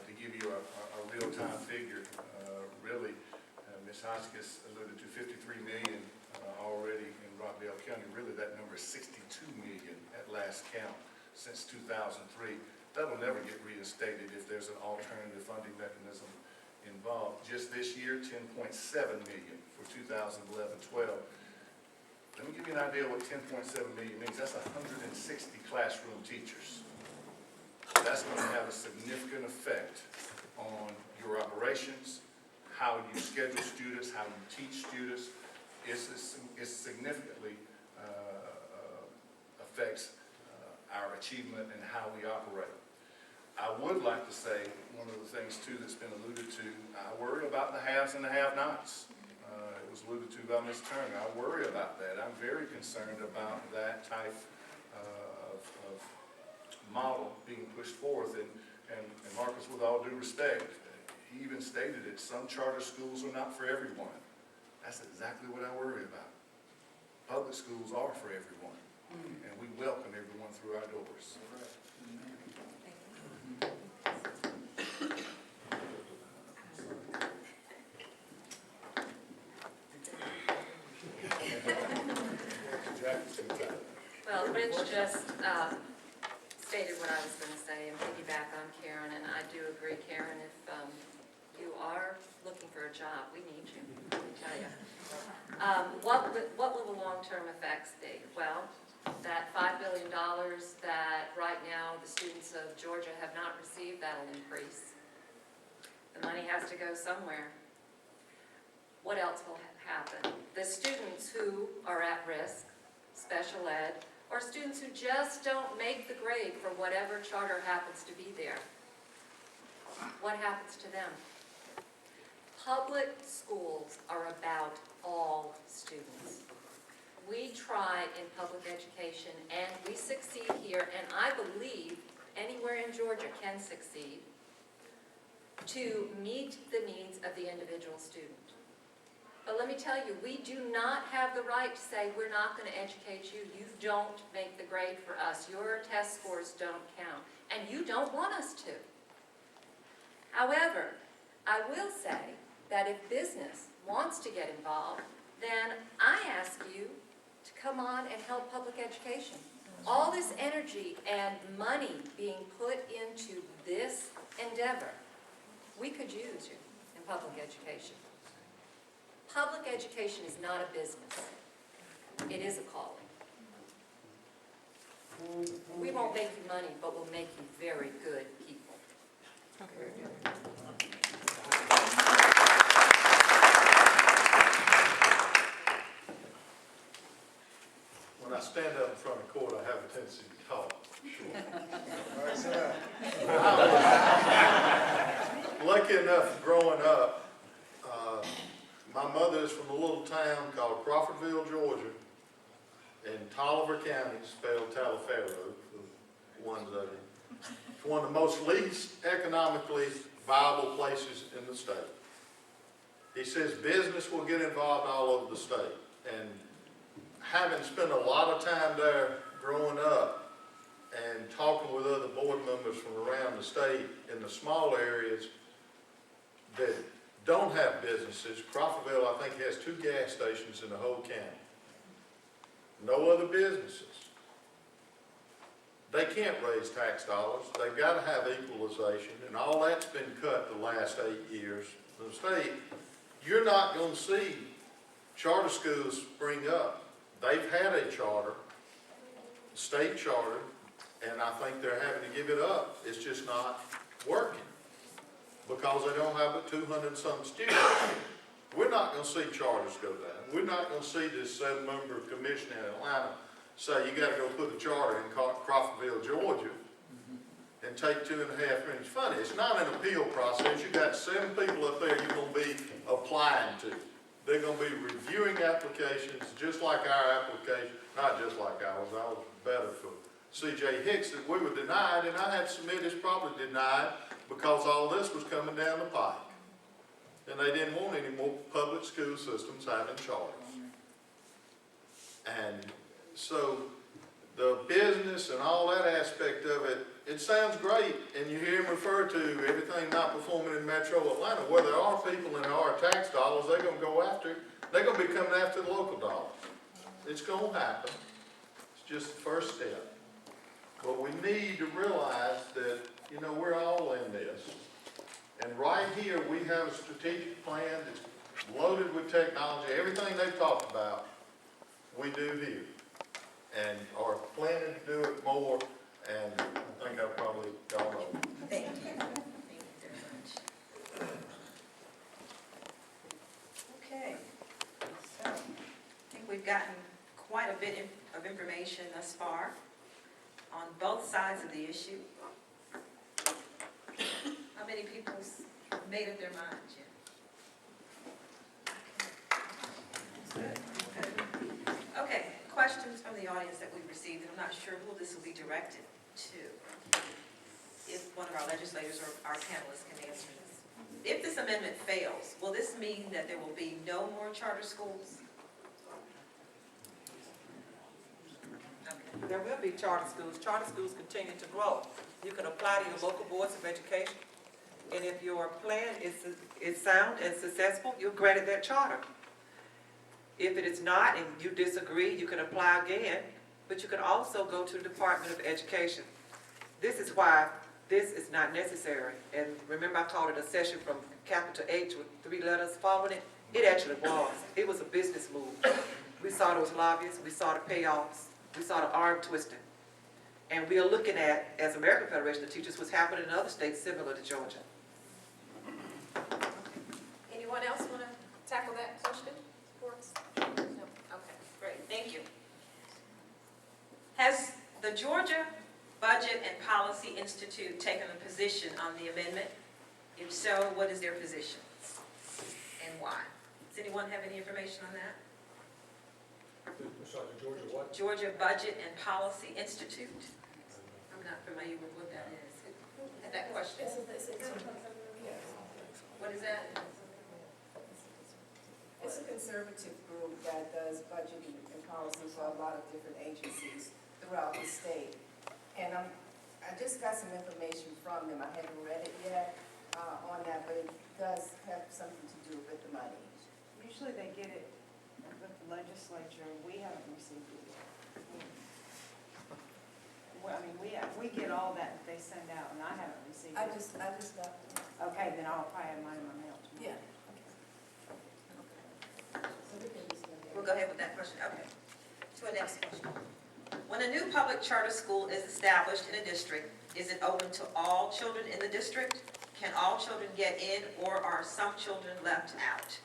To give you a real-time figure, really, Ms. Hotchkiss alluded to 53 million already in Rockdale County. Really, that number is 62 million at last count since 2003. That will never get reinstated if there's an alternative funding mechanism involved. Just this year, 10.7 million for 2011-12. Let me give you an idea what 10.7 million means. That's 160 classroom teachers. That's going to have a significant effect on your operations, how you schedule students, how you teach students. It significantly affects our achievement and how we operate. I would like to say one of the things too that's been alluded to, I worry about the haves and the have-nots. It was alluded to by Ms. Turner. I worry about that. I'm very concerned about that type of model being pushed forth. And Marcus, with all due respect, he even stated it, some charter schools are not for everyone. That's exactly what I worry about. Public schools are for everyone, and we welcome everyone through our doors. Well, Rich just stated what I was going to say and piggyback on Karen, and I do agree, Karen, if you are looking for a job, we need you, let me tell you. What will the long-term effects be? Well, that $5 billion that right now the students of Georgia have not received, that'll increase. The money has to go somewhere. What else will happen? The students who are at risk, special ed, or students who just don't make the grade for whatever charter happens to be there. What happens to them? Public schools are about all students. We try in public education, and we succeed here, and I believe anywhere in Georgia can succeed, to meet the needs of the individual student. But let me tell you, we do not have the right to say, we're not going to educate you, you don't make the grade for us, your test scores don't count, and you don't want us to. However, I will say that if business wants to get involved, then I ask you to come on and help public education. All this energy and money being put into this endeavor, we could use you in public education. Public education is not a business. It is a calling. We won't make you money, but we'll make you very good people. When I stand up in front of court, I have a tendency to talk. Lucky enough, growing up, my mother is from a little town called Crawfordville, Georgia, in Tolliver County, spelled Taliaferro, for ones of you. It's one of the most least economically viable places in the state. He says business will get involved all over the state. And having spent a lot of time there growing up and talking with other board members from around the state in the small areas that don't have businesses, Crawfordville, I think, has 2 gas stations in the whole county. No other businesses. They can't raise tax dollars. They've got to have equalization, and all that's been cut the last 8 years. The state, you're not going to see charter schools spring up. They've had a charter, state charter, and I think they're having to give it up. It's just not working because they don't have but 200 and some students. We're not going to see charters go down. We're not going to see this 7-member commission in Atlanta say you got to go put a charter in Crawfordville, Georgia, and take 2.5 rings. Funny, it's not an appeal process. You got 7 people up there you're going to be applying to. They're going to be reviewing applications just like our application, not just like ours. I was better for C.J. Hicks that we were denied, and I had to submit it's probably denied because all this was coming down the pike. And they didn't want any more public school systems having charters. And so the business and all that aspect of it, it sounds great, and you hear him refer to everything not performing in Metro Atlanta. Where there are people and there are tax dollars, they're going to go after, they're going to be coming after the local dollars. It's going to happen. It's just the first step. But we need to realize that, you know, we're all in this. And right here, we have a strategic plan that's loaded with technology. Everything they've talked about, we do here. And are planning to do it more, and I think I've probably gone over. Thank you. Thank you very much. Okay, so I think we've gotten quite a bit of information thus far on both sides of the issue. How many people's made up their minds yet? Okay, questions from the audience that we've received, and I'm not sure who this will be directed to. If one of our legislators or our panelists can answer this. If this amendment fails, will this mean that there will be no more charter schools? Okay. There will be charter schools. Charter schools continue to grow. You can apply to your local boards of education, and if your plan is sound and successful, you're granted that charter. If it is not and you disagree, you can apply again, but you can also go to the Department of Education. This is why this is not necessary. And remember, I called it a session from capital H with 3 letters following it. It actually was. It was a business move. We saw those lobbyists, we saw the payoffs, we saw the arm twisting. And we are looking at, as American Federation of Teachers, what's happening in other states similar to Georgia. Anyone else want to tackle that question for us? No? Okay, great, thank you. Has the Georgia Budget and Policy Institute taken a position on the amendment? If so, what is their position and why? Does anyone have any information on that? Sorry, Georgia what? Georgia Budget and Policy Institute? I'm not familiar with what that is. Who had that question? What is that? It's a conservative group that does budgeting and policy for a lot of different agencies throughout the state. And I just got some information from them. I haven't read it yet on that, but it does have something to do with the money. Usually they get it with the legislature, we haven't received it yet. Well, I mean, we get all that they send out, and I haven't received it. I just got. Okay, then I'll probably have mine in my mail tomorrow. Yeah. We'll go ahead with that question. Okay. To our next question. When a new public charter school is established in a district, is it open to all children in the district? Can all children get in, or are some children left out?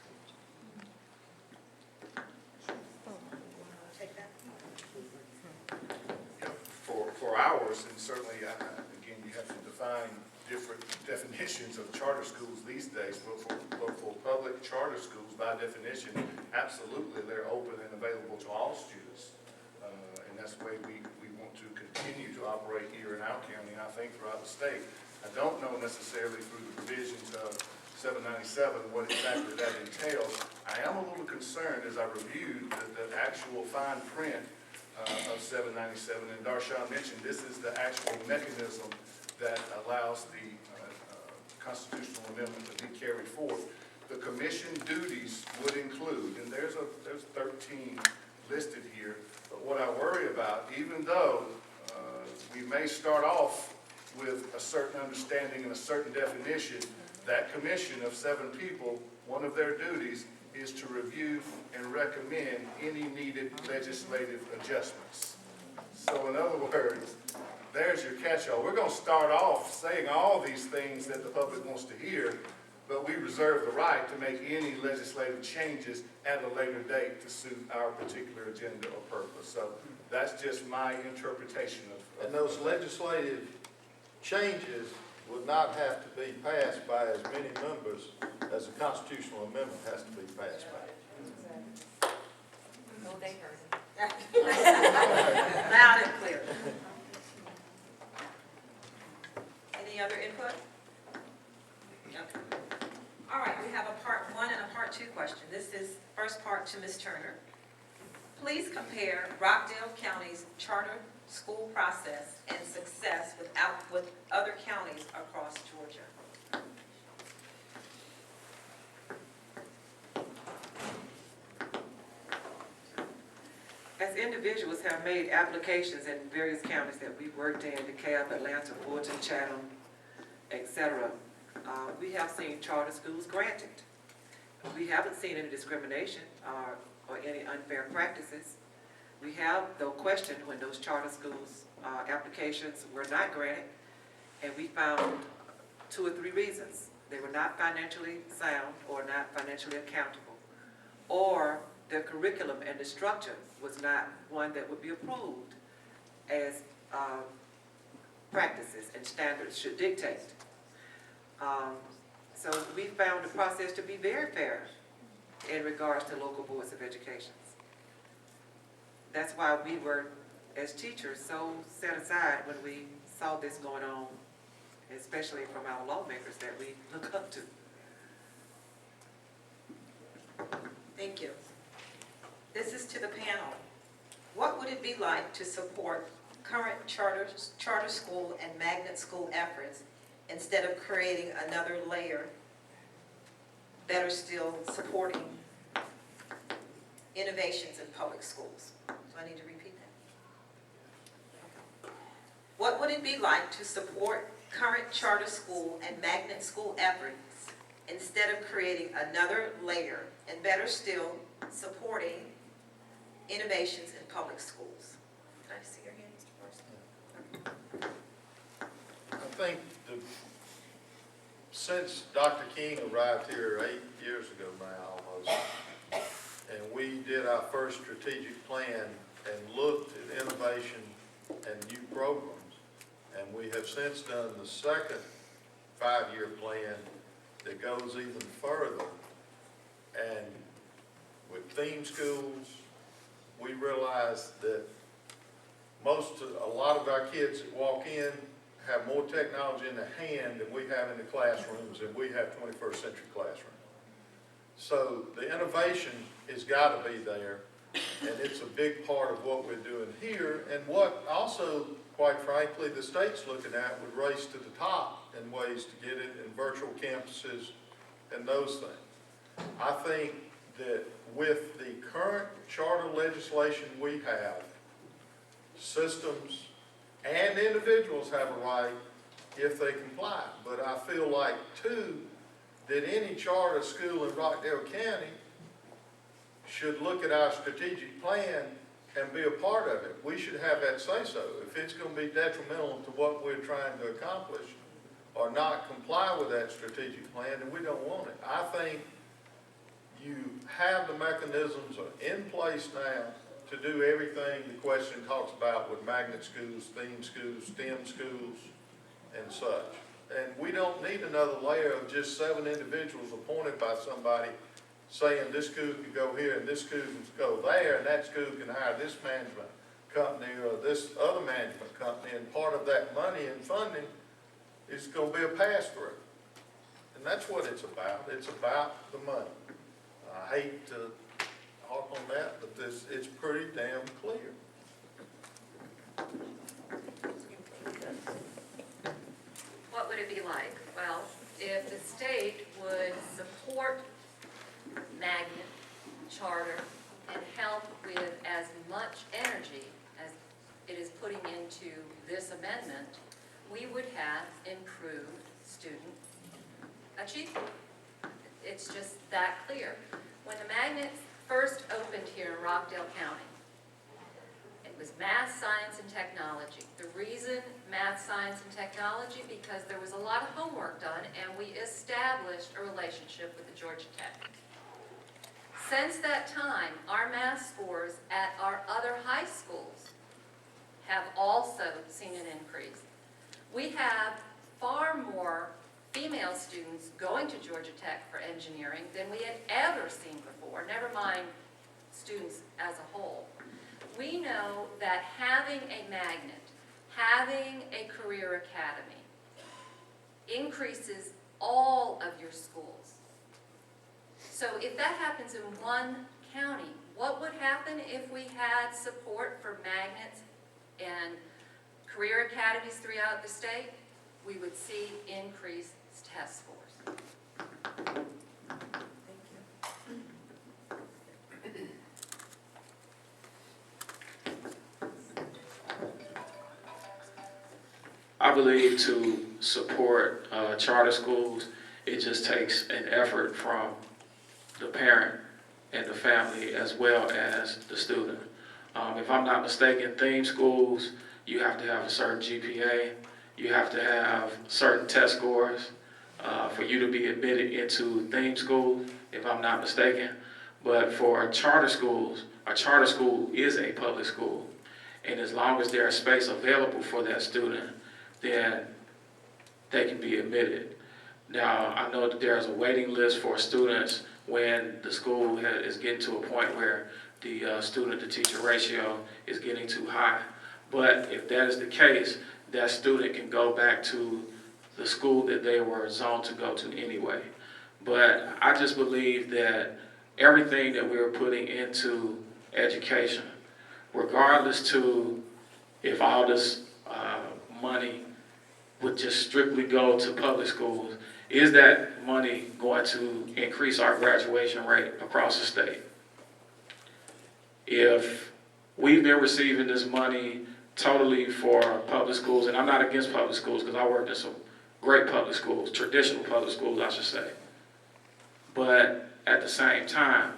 Take that. For ours, and certainly, again, you have to define different definitions of charter schools these days, but for public charter schools, by definition, absolutely, they're open and available to all students. that's the way we want to continue to operate here in our county, and I think throughout the state. I don't know necessarily through the provisions of 797 what exactly that entails. I am a little concerned as I reviewed the actual fine print of 797, and Darshawn mentioned this is the actual mechanism that allows the constitutional amendment to be carried forth. The commission duties would include, and there's 13 listed here, but what I worry about, even though we may start off with a certain understanding and a certain definition, that commission of 7 people, one of their duties is to review and recommend any needed legislative adjustments. So in other words, there's your catch-all. We're going to start off saying all these things that the public wants to hear, but we reserve the right to make any legislative changes at a later date to suit our particular agenda or purpose. So that's just my interpretation of. And those legislative changes would not have to be passed by as many members as a constitutional amendment has to be passed by. Oh, they heard it. Loud and clear. Any other input? Okay. All right, we have a part 1 and a part 2 question. This is first part to Ms. Turner. Please compare Rockdale County's charter school process and success with other counties across Georgia. As individuals have made applications in various counties that we've worked in, DeKalb, Atlanta, Fulton, Chatham, etc., we have seen charter schools granted. We haven't seen any discrimination or any unfair practices. We have, though, questioned when those charter schools applications were not granted, and we found 2 or 3 reasons. They were not financially sound or not financially accountable, or their curriculum and the structure was not one that would be approved as practices and standards should dictate. So we found the process to be very fair in regards to local boards of education. That's why we were, as teachers, so set aside when we saw this going on, especially from our lawmakers that we look up to. Thank you. This is to the panel. What would it be like to support current charter school and magnet school efforts instead of creating another layer, better still supporting innovations in public schools? Do I need to repeat that? What would it be like to support current charter school and magnet school efforts instead of creating another layer, and better still, supporting innovations in public schools? Can I see your hand, Mr. Parsons? I think since Dr. King arrived here 8 years ago now almost, and we did our first strategic plan and looked at innovation and new programs, and we have since done the second 5-year plan that goes even further. And with theme schools, we realized that a lot of our kids that walk in have more technology in their hand than we have in the classrooms, and we have 21st century classrooms. So the innovation has got to be there, and it's a big part of what we're doing here, and what also, quite frankly, the state's looking at would race to the top in ways to get it in virtual campuses and those things. I think that with the current charter legislation we have, systems and individuals have a right if they comply. But I feel like, too, that any charter school in Rockdale County should look at our strategic plan and be a part of it. We should have that say-so. If it's going to be detrimental to what we're trying to accomplish or not comply with that strategic plan, then we don't want it. I think you have the mechanisms in place now to do everything the question talks about with magnet schools, theme schools, STEM schools, and such. And we don't need another layer of just 7 individuals appointed by somebody saying this school can go here and this school can go there and that school can hire this management company or this other management company, and part of that money and funding is gonna be a pass-through. And that's what it's about. It's about the money. I hate to harp on that, but it's pretty damn clear. What would it be like? Well, if the state would support magnet, charter, and help with as much energy as it is putting into this amendment, we would have improved student achievement. It's just that clear. When the magnets first opened here in Rockdale County, it was math, science, and technology. The reason math, science, and technology, because there was a lot of homework done, and we established a relationship with the Georgia Tech. Since that time, our math scores at our other high schools have also seen an increase. We have far more female students going to Georgia Tech for engineering than we had ever seen before, never mind students as a whole. We know that having a magnet, having a career academy, increases all of your schools. So if that happens in one county, what would happen if we had support for magnets and career academies throughout the state? We would see increased test scores. I believe to support charter schools, it just takes an effort from the parent and the family as well as the student. If I'm not mistaken, theme schools, you have to have a certain GPA, you have to have certain test scores for you to be admitted into theme school, if I'm not mistaken. But for charter schools, a charter school is a public school. And as long as there's space available for that student, then they can be admitted. Now, I know that there's a waiting list for students when the school is getting to a point where the student-to-teacher ratio is getting too high. But if that is the case, that student can go back to the school that they were zoned to go to anyway. But I just believe that everything that we're putting into education, regardless to if all this money would just strictly go to public schools, is that money going to increase our graduation rate across the state? If we've been receiving this money totally for public schools, and I'm not against public schools because I worked in some great public schools, traditional public schools, I should say. But at the same time,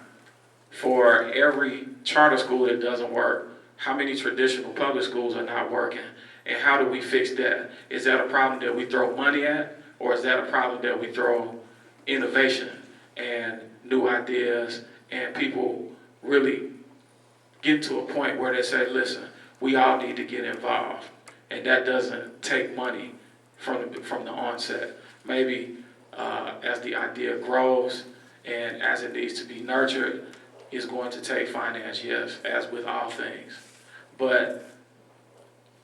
for every charter school that doesn't work, how many traditional public schools are not working? And how do we fix that? Is that a problem that we throw money at? Or is that a problem that we throw innovation and new ideas and people really get to a point where they say, listen, we all need to get involved. And that doesn't take money from the onset. Maybe as the idea grows and as it needs to be nurtured, it's going to take finance, yes, as with all things. But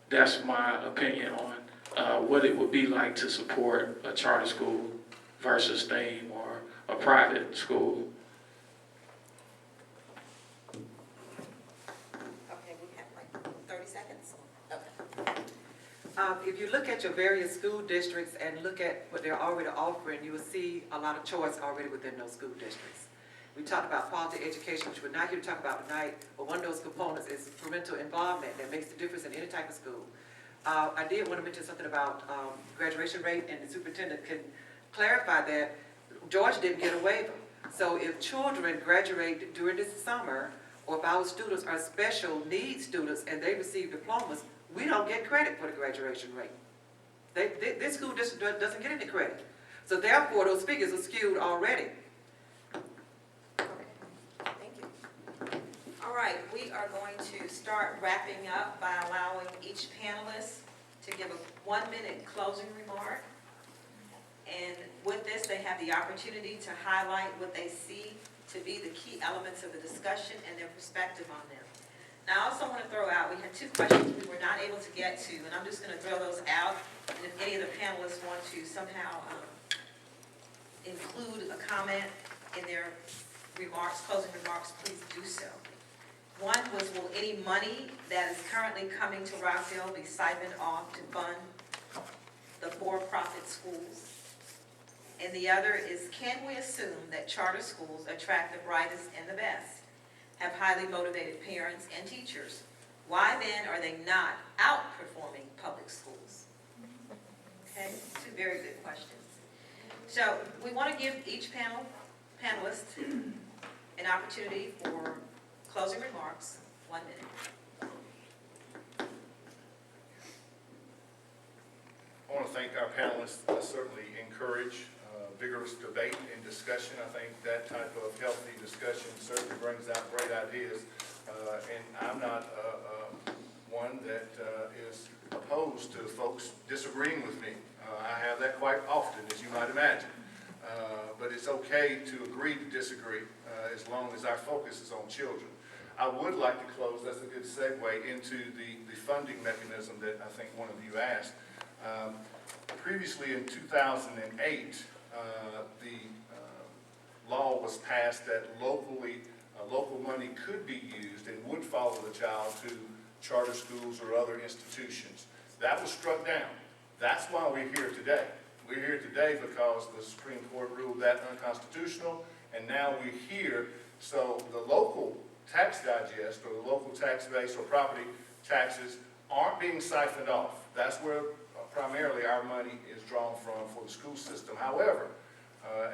that's my opinion on what it would be like to support a charter school versus theme or a private school. Okay, we have like 30 seconds. If you look at your various school districts and look at what they're already offering, you will see a lot of choice already within those school districts. We talked about quality education, which we're not here to talk about tonight, but one of those components is parental involvement that makes the difference in any type of school. I did want to mention something about graduation rate, and the superintendent can clarify that Georgia didn't get a waiver. So if children graduate during this summer, or if our students are special needs students and they receive diplomas, we don't get credit for the graduation rate. This school district doesn't get any credit. So therefore, those figures are skewed already. Thank you. All right, we are going to start wrapping up by allowing each panelist to give a 1-minute closing remark. And with this, they have the opportunity to highlight what they see to be the key elements of the discussion and their perspective on them. Now, I also want to throw out, we 2 questions we were not able to get to, and I'm just going to throw those out. And if any of the panelists want to somehow include a comment in their remarks, closing remarks, please do so. One was, will any money that is currently coming to Rockdale be siphoned off to fund the for-profit schools? And the other is, can we assume that charter schools attract the brightest and the best, have highly motivated parents and teachers? Why then are they not outperforming public schools? Okay, 2 very good questions. So we want to give each panelist an opportunity for closing remarks, 1 minute. I want to thank our panelists. I certainly encourage vigorous debate and discussion. I think that type of healthy discussion certainly brings out great ideas. And I'm not one that is opposed to folks disagreeing with me. I have that quite often, as you might imagine. But it's okay to agree to disagree as long as our focus is on children. I would like to close, that's a good segue, into the funding mechanism that I think one of you asked. Previously in 2008, the law was passed that local money could be used and would follow the child to charter schools or other institutions. That was struck down. That's why we're here today. We're here today because the Supreme Court ruled that unconstitutional, and now we're here so the local tax digest or the local tax base or property taxes aren't being siphoned off. That's where primarily our money is drawn from for the school system. However,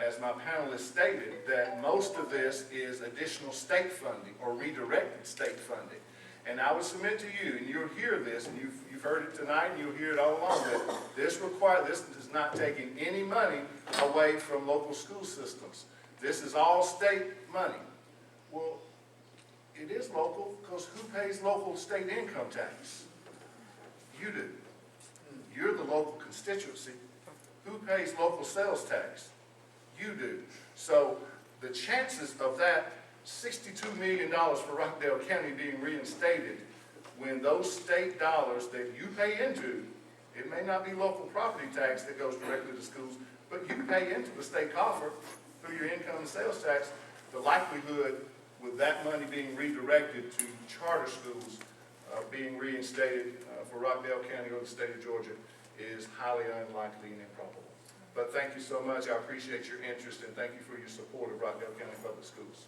as my panelists stated, that most of this is additional state funding or redirected state funding. And I would submit to you, and you'll hear this, and you've heard it tonight, and you'll hear it all along, that this is not taking any money away from local school systems. This is all state money. Well, it is local, because who pays local state income tax? You do. You're the local constituency. Who pays local sales tax? You do. So the chances of that $62 million for Rockdale County being reinstated when those state dollars that you pay into, it may not be local property tax that goes directly to schools, but you pay into the state coffer through your income and sales tax, the likelihood with that money being redirected to charter schools being reinstated for Rockdale County or the state of Georgia is highly unlikely and improbable. But thank you so much. I appreciate your interest, and thank you for your support of Rockdale County Public Schools.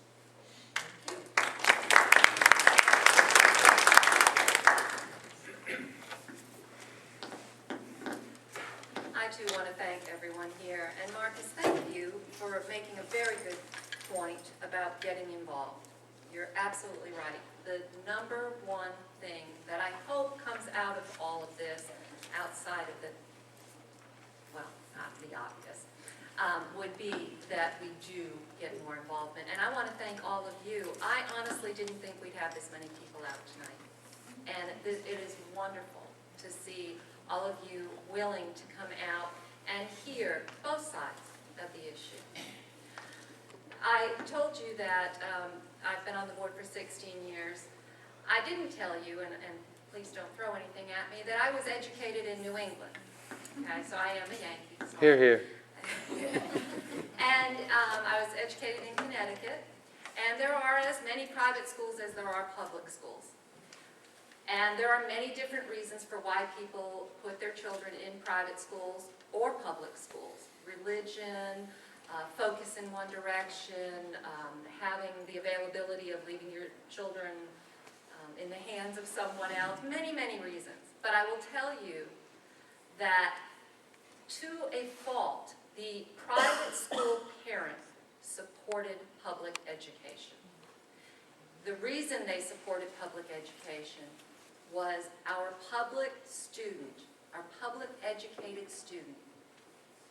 I too want to thank everyone here. And Marcus, thank you for making a very good point about getting involved. You're absolutely right. The number one thing that I hope comes out of all of this, outside of the, well, not the obvious, would be that we do get more involvement. And I want to thank all of you. I honestly didn't think we'd have this many people out tonight. And it is wonderful to see all of you willing to come out and hear both sides of the issue. I told you that I've been on the board for 16 years. I didn't tell you, and please don't throw anything at me, that I was educated in New England. Okay, so I am a Yankee. So Here, here. And I was educated in Connecticut, and there are as many private schools as there are public schools. And there are many different reasons for why people put their children in private schools or public schools. Religion, focus in one direction, having the availability of leaving your children in the hands of someone else, many, many reasons. But I will tell you that to a fault, the private school parents supported public education. The reason they supported public education was our public student, our public educated student,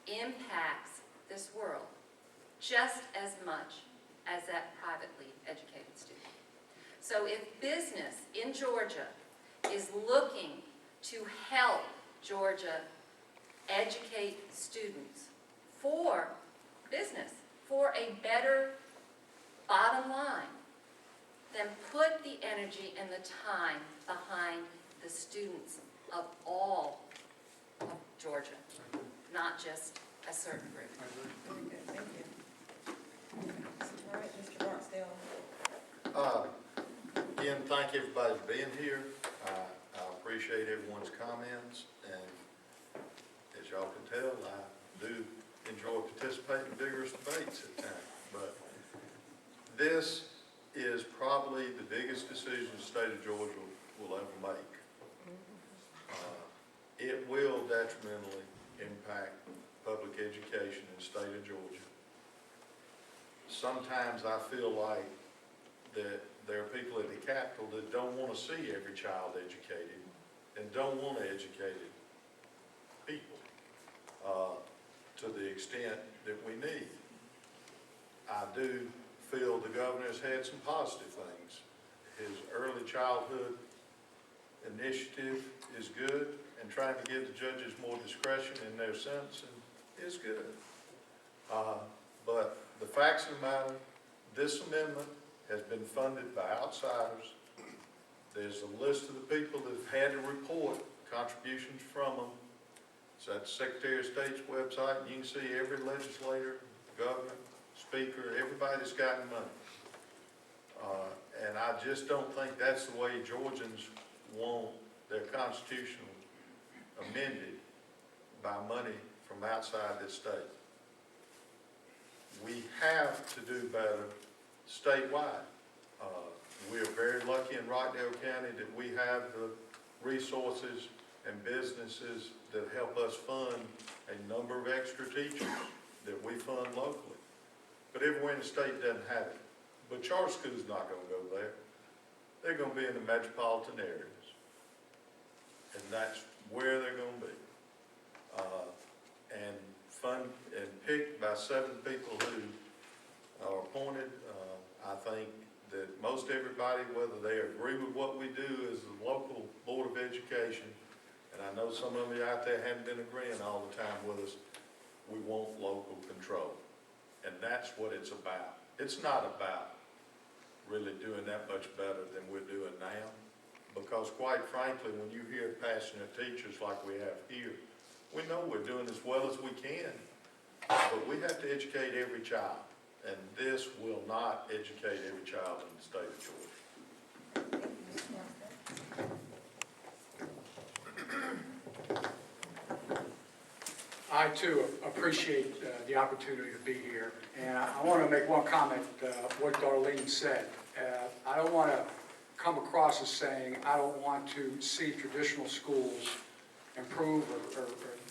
impacts this world just as much as that privately educated student. So if business in Georgia is looking to help Georgia educate students for business, for a better bottom line, then put the energy and the time behind the students of all of Georgia, not just a certain group. Very good, thank you. All right, Mr. Rockdale. Again, thank everybody for being here. I appreciate everyone's comments, and as y'all can tell, I do enjoy participating in vigorous debates at times. But this is probably the biggest decision the state of Georgia will ever make. It will detrimentally impact public education in the state of Georgia. Sometimes I feel like that there are people at the Capitol that don't want to see every child educated and don't want educated people to the extent that we need. I do feel the governor's had some positive things. His early childhood initiative is good, and trying to give the judges more discretion in their sentencing is good. But the facts of the matter, this amendment has been funded by outsiders. There's a list of the people that have had to report contributions from them. It's at the Secretary of State's website, and you can see every legislator, governor, speaker, everybody that's gotten money. And I just don't think that's the way Georgians want their constitution amended, by money from outside this state. We have to do better statewide. We're very lucky in Rockdale County that we have the resources and businesses that help us fund a number of extra teachers that we fund locally. But everywhere in the state doesn't have it. But charter school's not going to go there. They're going to be in the metropolitan areas. And that's where they're going to be. And fund and picked by 7 people who are appointed. I think that most everybody, whether they agree with what we do as the local Board of Education, and I know some of you out there haven't been agreeing all the time with us, we want local control. And that's what it's about. It's not about really doing that much better than we're doing now. Because quite frankly, when you hear passionate teachers like we have here, we know we're doing as well as we can, but we have to educate every child. And this will not educate every child in the state of Georgia. I too appreciate the opportunity to be here, and I want to make one comment, what Darlene said. I don't want to come across as saying I don't want to see traditional schools improve or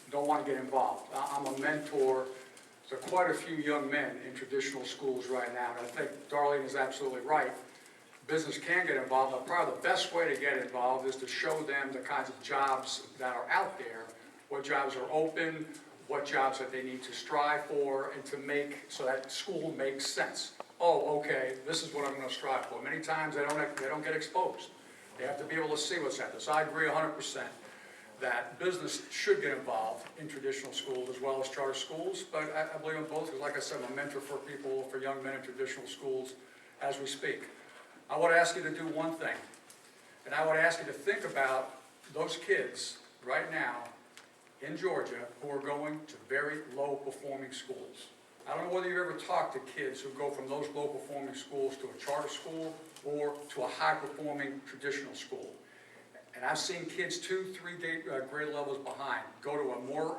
don't want to get involved. I'm a mentor to quite a few young men in traditional schools right now, and I think Darlene is absolutely right. Business can get involved, but probably the best way to get involved is to show them the kinds of jobs that are out there, what jobs are open, what jobs that they need to strive for, and to make so that school makes sense. Oh, okay, this is what I'm going to strive for. Many times they don't get exposed. They have to be able to see what's out there. So I agree 100% that business should get involved in traditional schools as well as charter schools, but I believe in both, because like I said, I'm a mentor for people, for young men in traditional schools as we speak. I would ask you to do one thing, and I would ask you to think about those kids right now in Georgia who are going to very low-performing schools. I don't know whether you've ever talked to kids who go from those low-performing schools to a charter school or to a high-performing traditional school. And I've seen kids 2, 3 grade levels behind go to a more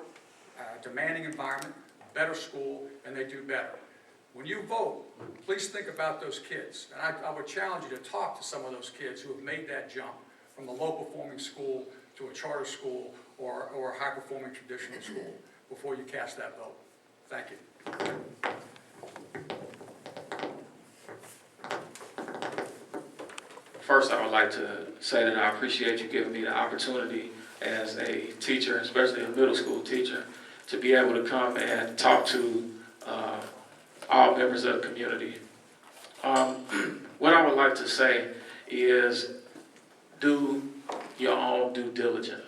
demanding environment, a better school, and they do better. When you vote, please think about those kids. And I would challenge you to talk to some of those kids who have made that jump from the low-performing school to a charter school or a high-performing traditional school before you cast that vote. Thank you. First, I would like to say that I appreciate you giving me the opportunity as a teacher, especially a middle school teacher, to be able to come and talk to all members of the community. What I would like to say is do your own due diligence.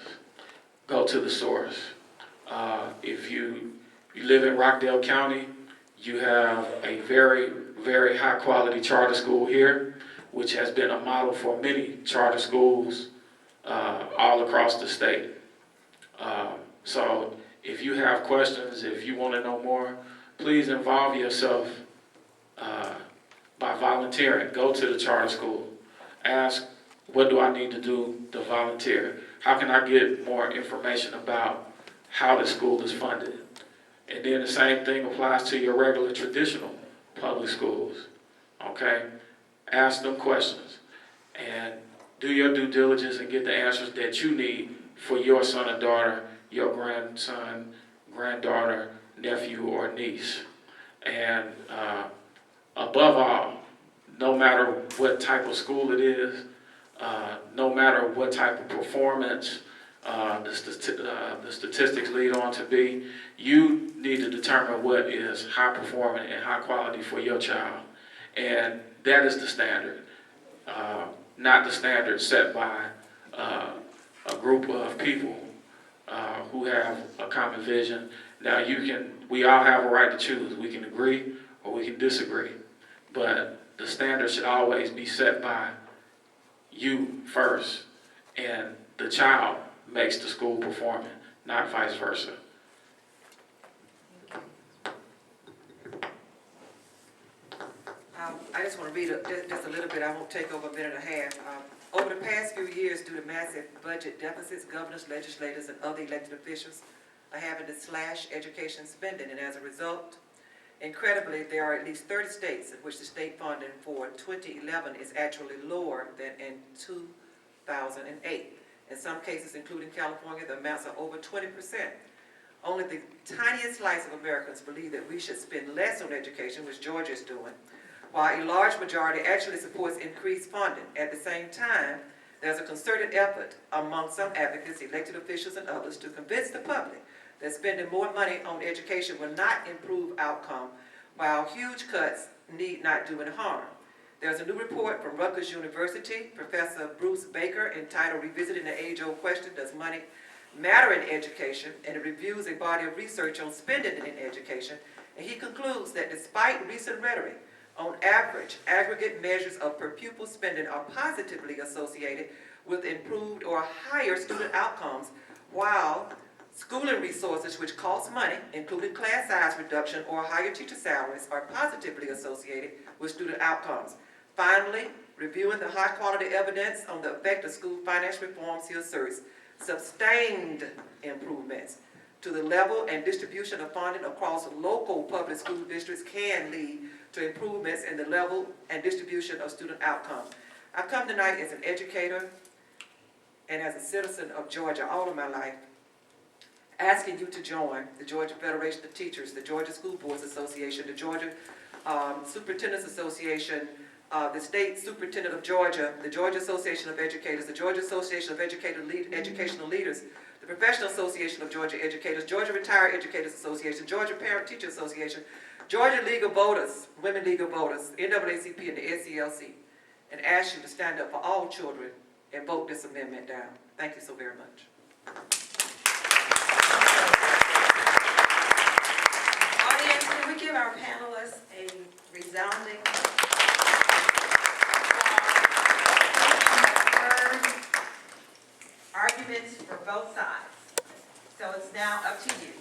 Go to the source. If you live in Rockdale County, you have a very, very high quality charter school here. which has been a model for many charter schools all across the state. So if you have questions, if you want to know more, please involve yourself by volunteering. Go to the charter school. Ask, what do I need to do to volunteer? How can I get more information about how the school is funded? And then the same thing applies to your regular traditional public schools, okay? Ask them questions and do your due diligence and get the answers that you need for your son or daughter, your grandson, granddaughter, nephew, or niece. And above all, no matter what type of school it is, no matter what type of performance the statistics lead on to be, you need to determine what is high performing and high quality for your child. And that is the standard, not the standard set by a group of people who have a common vision. Now we all have a right to choose. We can agree or we can disagree, but the standard should always be set by you first, and the child makes the school performing, not vice versa. I just want to read just a little bit. I won't take over a minute and a half. Over the past few years, due to massive budget deficits, governors, legislators, and other elected officials are having to slash education spending, and as a result, incredibly, there are at least 30 states in which the state funding for 2011 is actually lower than in 2008. In some cases, including California, the amounts are over 20%. Only the tiniest slice of Americans believe that we should spend less on education, which Georgia is doing, while a large majority actually supports increased funding. At the same time, there's a concerted effort among some advocates, elected officials, and others to convince the public that spending more money on education will not improve outcome, while huge cuts need not do any harm. There's a new report from Rutgers University, Professor Bruce Baker, entitled Revisiting the Age-Old Question, Does Money Matter in Education? And it reviews a body of research on spending in education. And he concludes that despite recent rhetoric, on average, aggregate measures of per pupil spending are positively associated with improved or higher student outcomes, while schooling resources which cost money, including class size reduction or higher teacher salaries, are positively associated with student outcomes. Finally, reviewing the high-quality evidence on the effect of school finance reforms, he asserts sustained improvements to the level and distribution of funding across local public school districts can lead to improvements in the level and distribution of student outcomes. I come tonight as an educator and as a citizen of Georgia all of my life, asking you to join the Georgia Federation of Teachers, the Georgia School Boards Association, the Georgia Superintendents Association, the State Superintendent of Georgia, the Georgia Association of Educators, the Georgia Association of Educational Leaders, the Professional Association of Georgia Educators, Georgia Retired Educators Association, Georgia Parent Teacher Association, Georgia League of Voters, Women League of Voters, NAACP, and the SCLC, and ask you to stand up for all children and vote this amendment down. Thank you so very much. Audience, can we give our panelists a resounding arguments for both sides. So it's now up to you.